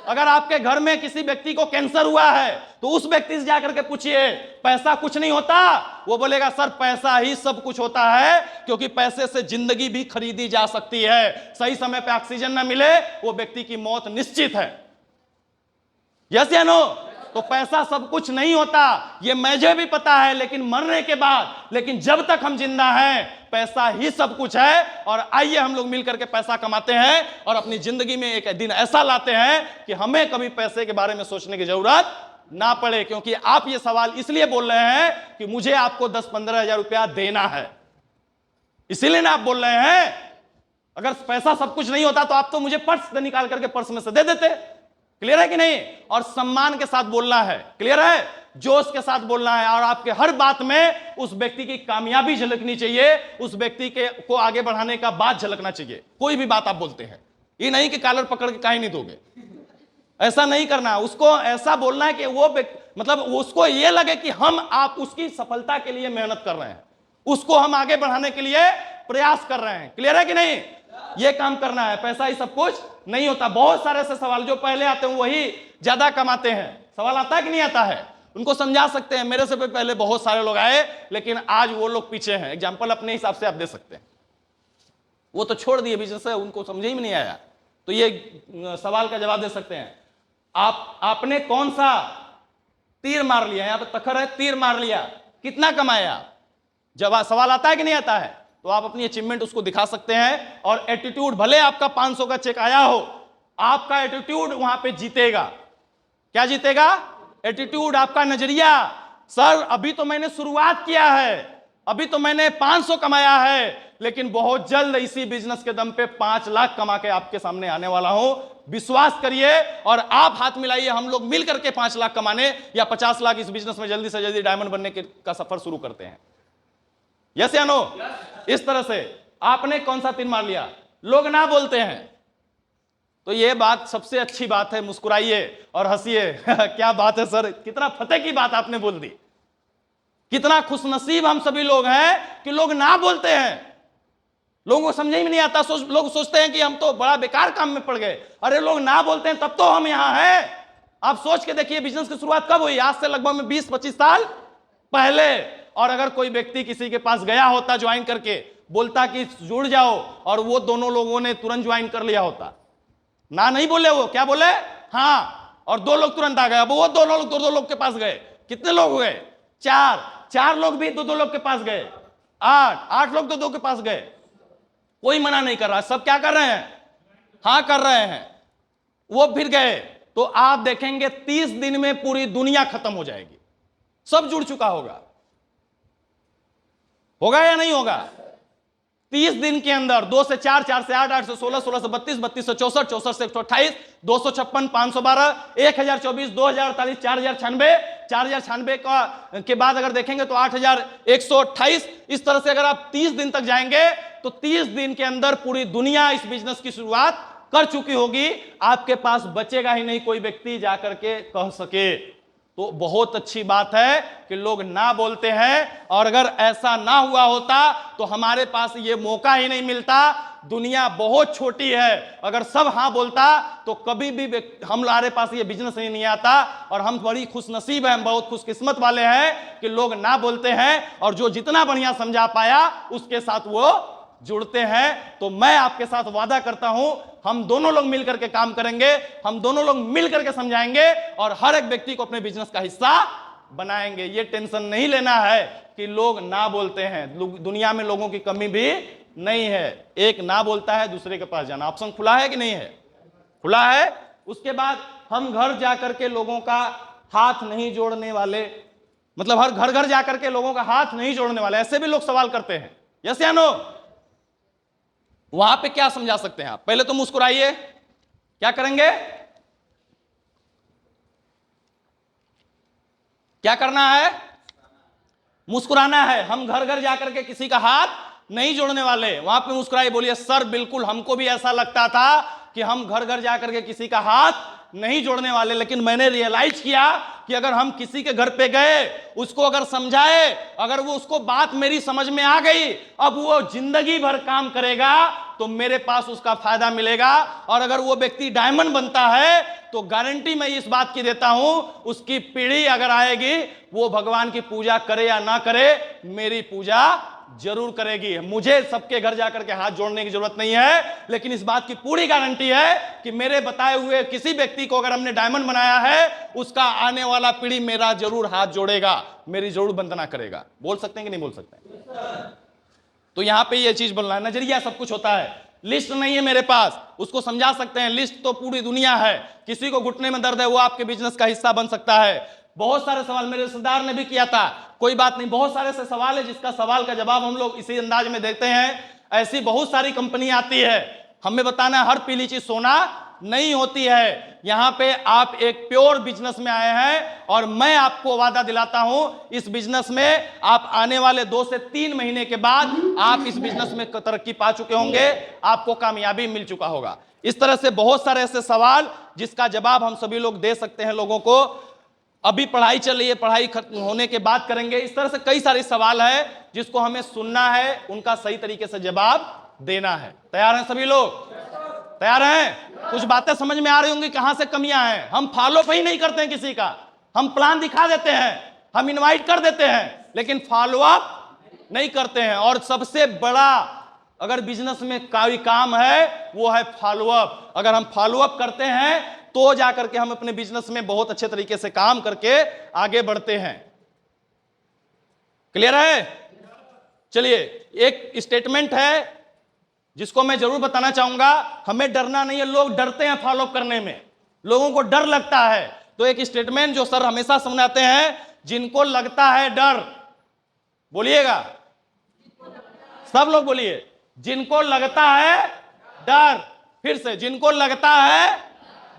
S1: अगर आपके घर में किसी व्यक्ति को कैंसर हुआ है तो उस व्यक्ति से जाकर के पूछिए पैसा कुछ नहीं होता, वो बोलेगा सर पैसा ही सब कुछ होता है, क्योंकि पैसे से जिंदगी भी खरीदी जा सकती है। सही समय पे ऑक्सीजन ना मिले वो व्यक्ति की मौत निश्चित है। यस या नो? तो पैसा सब कुछ नहीं होता, ये मुझे भी पता है, लेकिन मरने के बाद, लेकिन जब तक हम जिंदा हैं पैसा ही सब कुछ है। और आइए हम लोग मिलकर के पैसा कमाते हैं और अपनी जिंदगी में एक दिन ऐसा लाते हैं कि हमें कभी पैसे के बारे में सोचने की जरूरत ना पड़े। क्योंकि आप ये सवाल इसलिए बोल रहे हैं कि मुझे आपको 10-15 हजार रुपया देना है, इसीलिए ना आप बोल रहे हैं। अगर पैसा सब कुछ नहीं होता तो आप तो मुझे पर्स निकाल करके पर्स में से दे देते। क्लियर है कि नहीं? और सम्मान के साथ बोलना है, क्लियर है, जोश के साथ बोलना है। और आपके हर बात में उस व्यक्ति की कामयाबी झलकनी चाहिए, उस व्यक्ति को आगे बढ़ाने का बात झलकना चाहिए। कोई भी बात आप बोलते हैं, ये नहीं कि कॉलर पकड़ के काहे नहीं दोगे, ऐसा नहीं करना। उसको ऐसा बोलना है कि वो मतलब उसको ये लगे कि हम आप उसकी सफलता के लिए मेहनत कर रहे हैं, उसको हम आगे बढ़ाने के लिए प्रयास कर रहे हैं। क्लियर है कि नहीं? ये काम करना है। पैसा ही सब कुछ नहीं होता। बहुत सारे ऐसे सवाल जो पहले आते हैं वही ज्यादा कमाते हैं। सवाल आता है कि नहीं आता है? उनको समझा सकते हैं। मेरे से पहले बहुत सारे लोग आए, लेकिन आज वो लोग पीछे हैं। एग्जाम्पल अपने हिसाब से आप दे सकते हैं। वो तो छोड़ दिए बिजनेस है, उनको समझ ही में नहीं आया। तो ये सवाल का जवाब दे सकते हैं। आपने कौन सा तीर मार लिया? यहां पे तखर है, तीर मार लिया, कितना कमाया? जवाब सवाल आता है कि नहीं आता है? तो आप अपनी अचीवमेंट उसको दिखा सकते हैं। और एटीट्यूड, भले आपका 500 का चेक आया हो, आपका एटीट्यूड वहां पे जीतेगा। क्या जीतेगा? एटीट्यूड, आपका नजरिया। सर अभी तो मैंने शुरुआत किया है, अभी तो मैंने 500 कमाया है, लेकिन बहुत जल्द इसी बिजनेस के दम पे 5 लाख कमा के आपके सामने आने वाला हूं। विश्वास करिए और आप हाथ मिलाइए, हम लोग मिल करके 5 लाख कमाने या 50 लाख इस बिजनेस में जल्दी से जल्दी डायमंड बनने का सफर शुरू करते हैं। यस या नो? इस तरह से आपने कौन सा तीर मार लिया? लोग ना बोलते हैं। तो ये बात सबसे अच्छी बात है, मुस्कुराइए और हंसिए। क्या बात है सर, कितना फतेह की बात आपने बोल दी। कितना खुशनसीब हम सभी लोग हैं कि लोग ना बोलते हैं। लोगों को समझ ही नहीं आता। लोग सोचते हैं कि हम तो बड़ा बेकार काम में पड़ गए। अरे लोग ना बोलते हैं तब तो हम यहां हैं। आप सोच के देखिए बिजनेस की शुरुआत कब हुई? आज से लगभग में 20-25 साल पहले। और अगर कोई व्यक्ति किसी के पास गया होता ज्वाइन करके, बोलता कि जुड़ जाओ, और वो दोनों लोगों ने तुरंत ज्वाइन कर लिया होता। ना नहीं बोले, वो क्या बोले? हाँ, और 2 लोग तुरंत आ गए। अब वो 2 लोग 2 लोग के पास गए। कितने लोग हुए? 4 लोग भी 2 लोग के पास गए। 8 लोग 2 के पास गए। कोई मना नहीं कर रहा, सब क्या कर रहे हैं? हाँ कर रहे हैं। वो फिर गए तो आप देखेंगे 30 दिन में पूरी दुनिया खत्म हो जाएगी, सब जुड़ चुका होगा। होगा या नहीं होगा? 30 दिन के अंदर 2 से 4, 4 से 8, 8 से 16, 16 से 32, 32 से 64, 64 से 128, 256, 512, 1024, 2048, 4096, 4096 के बाद अगर देखेंगे तो 8128। इस तरह से अगर आप 30 दिन तक जाएंगे तो 30 दिन के अंदर पूरी दुनिया इस बिजनेस की शुरुआत कर चुकी होगी। आपके पास बचेगा ही नहीं कोई व्यक्ति जाकर के कह सके। तो बहुत अच्छी बात है कि लोग ना बोलते हैं। और अगर ऐसा ना हुआ होता तो हमारे पास ये मौका ही नहीं मिलता। दुनिया बहुत छोटी है, अगर सब हाँ बोलता तो कभी भी हमारे पास ये बिजनेस नहीं आता। और हम बड़ी खुशनसीब हैं, हम बहुत खुशकिस्मत वाले हैं कि लोग ना बोलते हैं, और जो जितना बढ़िया समझा पाया उसके साथ वो जुड़ते हैं। तो मैं आपके साथ वादा करता हूं, हम दोनों लोग मिलकर के काम करेंगे, हम दोनों लोग मिलकर के समझाएंगे और हर एक व्यक्ति को अपने बिजनेस का हिस्सा बनाएंगे। ये टेंशन नहीं लेना है कि लोग ना बोलते हैं। दुनिया में लोगों की कमी भी नहीं है। एक ना बोलता है, दूसरे के पास जाना। ऑप्शन खुला है कि नहीं है? खुला है। उसके बाद हम घर जाकर के लोगों का हाथ नहीं जोड़ने वाले, मतलब हर घर घर जाकर के लोगों का हाथ नहीं जोड़ने वाले, ऐसे भी लोग सवाल करते हैं। यस या नो? वहां पे क्या समझा सकते हैं आप? पहले तो मुस्कुराइए। क्या करेंगे? क्या करना है? मुस्कुराना है। हम घर घर जाकर के किसी का हाथ नहीं जोड़ने वाले। वहां पे मुस्कुराइए, बोलिए सर बिल्कुल हमको भी ऐसा लगता था कि हम घर घर जाकर के किसी का हाथ नहीं जोड़ने वाले, लेकिन मैंने रियलाइज किया कि अगर हम किसी के घर पे गए, उसको अगर समझाए, अगर वो उसको बात मेरी समझ में आ गई, अब वो जिंदगी भर काम करेगा तो मेरे पास उसका फायदा मिलेगा। और अगर वो व्यक्ति डायमंड बनता है तो गारंटी मैं इस बात की देता हूं, उसकी पीढ़ी अगर आएगी, वो भगवान की पूजा करे या ना करे, मेरी पूजा जरूर करेगी। मुझे सबके घर जाकर के हाथ जोड़ने की जरूरत नहीं है, लेकिन इस बात की पूरी गारंटी है कि मेरे बताए हुए किसी व्यक्ति को अगर हमने डायमंड बनाया है, उसका आने वाला पीढ़ी मेरा जरूर हाथ जोड़ेगा, मेरी जरूर वंदना करेगा। बोल सकते हैं कि नहीं बोल सकते? तो यहां पे ये चीज बोलना है, नजरिया सब कुछ होता है। लिस्ट नहीं है मेरे पास, उसको समझा सकते हैं। लिस्ट तो पूरी दुनिया है। किसी को घुटने में दर्द है, वो आपके बिजनेस का हिस्सा बन सकता है। बहुत सारे सवाल मेरे रिश्तेदार ने भी किया था, कोई बात नहीं, बहुत सारे ऐसे सवाल है जिसका सवाल का जवाब हम लोग इसी अंदाज में देते हैं। ऐसी बहुत सारी कंपनी आती है, हमें बताना है हर पीली चीज सोना नहीं होती है। यहां पे आप एक प्योर बिजनेस में आए हैं और मैं आपको वादा दिलाता हूं, इस बिजनेस में आप आने वाले 2 से 3 महीने के बाद आप इस बिजनेस में तरक्की पा चुके होंगे, आपको कामयाबी मिल चुका होगा। इस तरह से बहुत सारे ऐसे सवाल जिसका जवाब हम सभी लोग दे सकते हैं लोगों को। अभी पढ़ाई चल रही है, पढ़ाई खत्म होने के बाद करेंगे। इस तरह से कई सारे सवाल है जिसको हमें सुनना है, उनका सही तरीके से जवाब देना है। तैयार हैं सभी लोग? तैयार हैं? कुछ बातें समझ में आ रही होंगी कहां से कमियां हैं। हम फॉलो ही नहीं करते हैं किसी का, हम प्लान दिखा देते हैं, हम इनवाइट कर देते हैं, लेकिन फॉलो अप नहीं करते हैं। और सबसे बड़ा अगर बिजनेस में कोई काम है वो है फॉलो अप। अगर हम फॉलो अप करते हैं तो जाकर के हम अपने बिजनेस में बहुत अच्छे तरीके से काम करके आगे बढ़ते हैं। क्लियर है? चलिए, एक स्टेटमेंट है जिसको मैं जरूर बताना चाहूंगा। हमें डरना नहीं है, लोग डरते हैं फॉलो करने में, लोगों को डर लगता है। तो एक स्टेटमेंट जो सर हमेशा समझाते हैं, जिनको लगता है डर, बोलिएगा सब लोग बोलिए, जिनको लगता है डर। फिर से, जिनको लगता है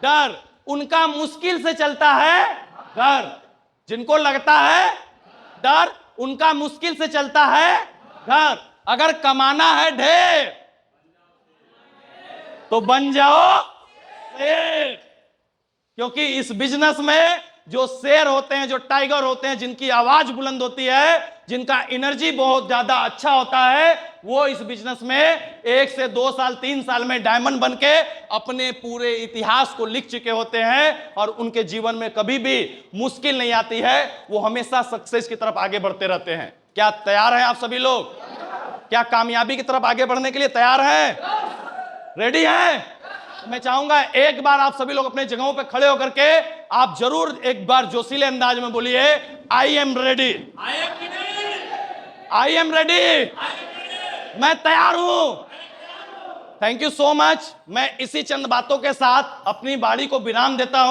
S1: डर, उनका मुश्किल से चलता है घर। जिनको लगता है डर, उनका मुश्किल से चलता है घर। अगर कमाना है ढेर तो बन जाओ शेर, क्योंकि इस बिजनेस में जो शेर होते हैं, जो टाइगर होते हैं, जिनकी आवाज बुलंद होती है, जिनका एनर्जी बहुत ज्यादा अच्छा होता है, वो इस बिजनेस में 1 से 2 साल 3 साल में डायमंड बनके अपने पूरे इतिहास को लिख चुके होते हैं और उनके जीवन में कभी भी मुश्किल नहीं आती है। वो हमेशा सक्सेस की तरफ आगे बढ़ते रहते हैं। क्या तैयार हैं आप सभी लोग? क्या कामयाबी की तरफ आगे बढ़ने के लिए तैयार हैं? रेडी हैं? मैं चाहूंगा एक बार आप सभी लोग अपने जगहों पे खड़े होकर के आप जरूर एक बार जोशीले अंदाज में बोलिए, I am ready, I am ready, मैं तैयार हूं। Thank you so much. मैं इसी चंद बातों के साथ अपनी बाड़ी को विराम देता हूं।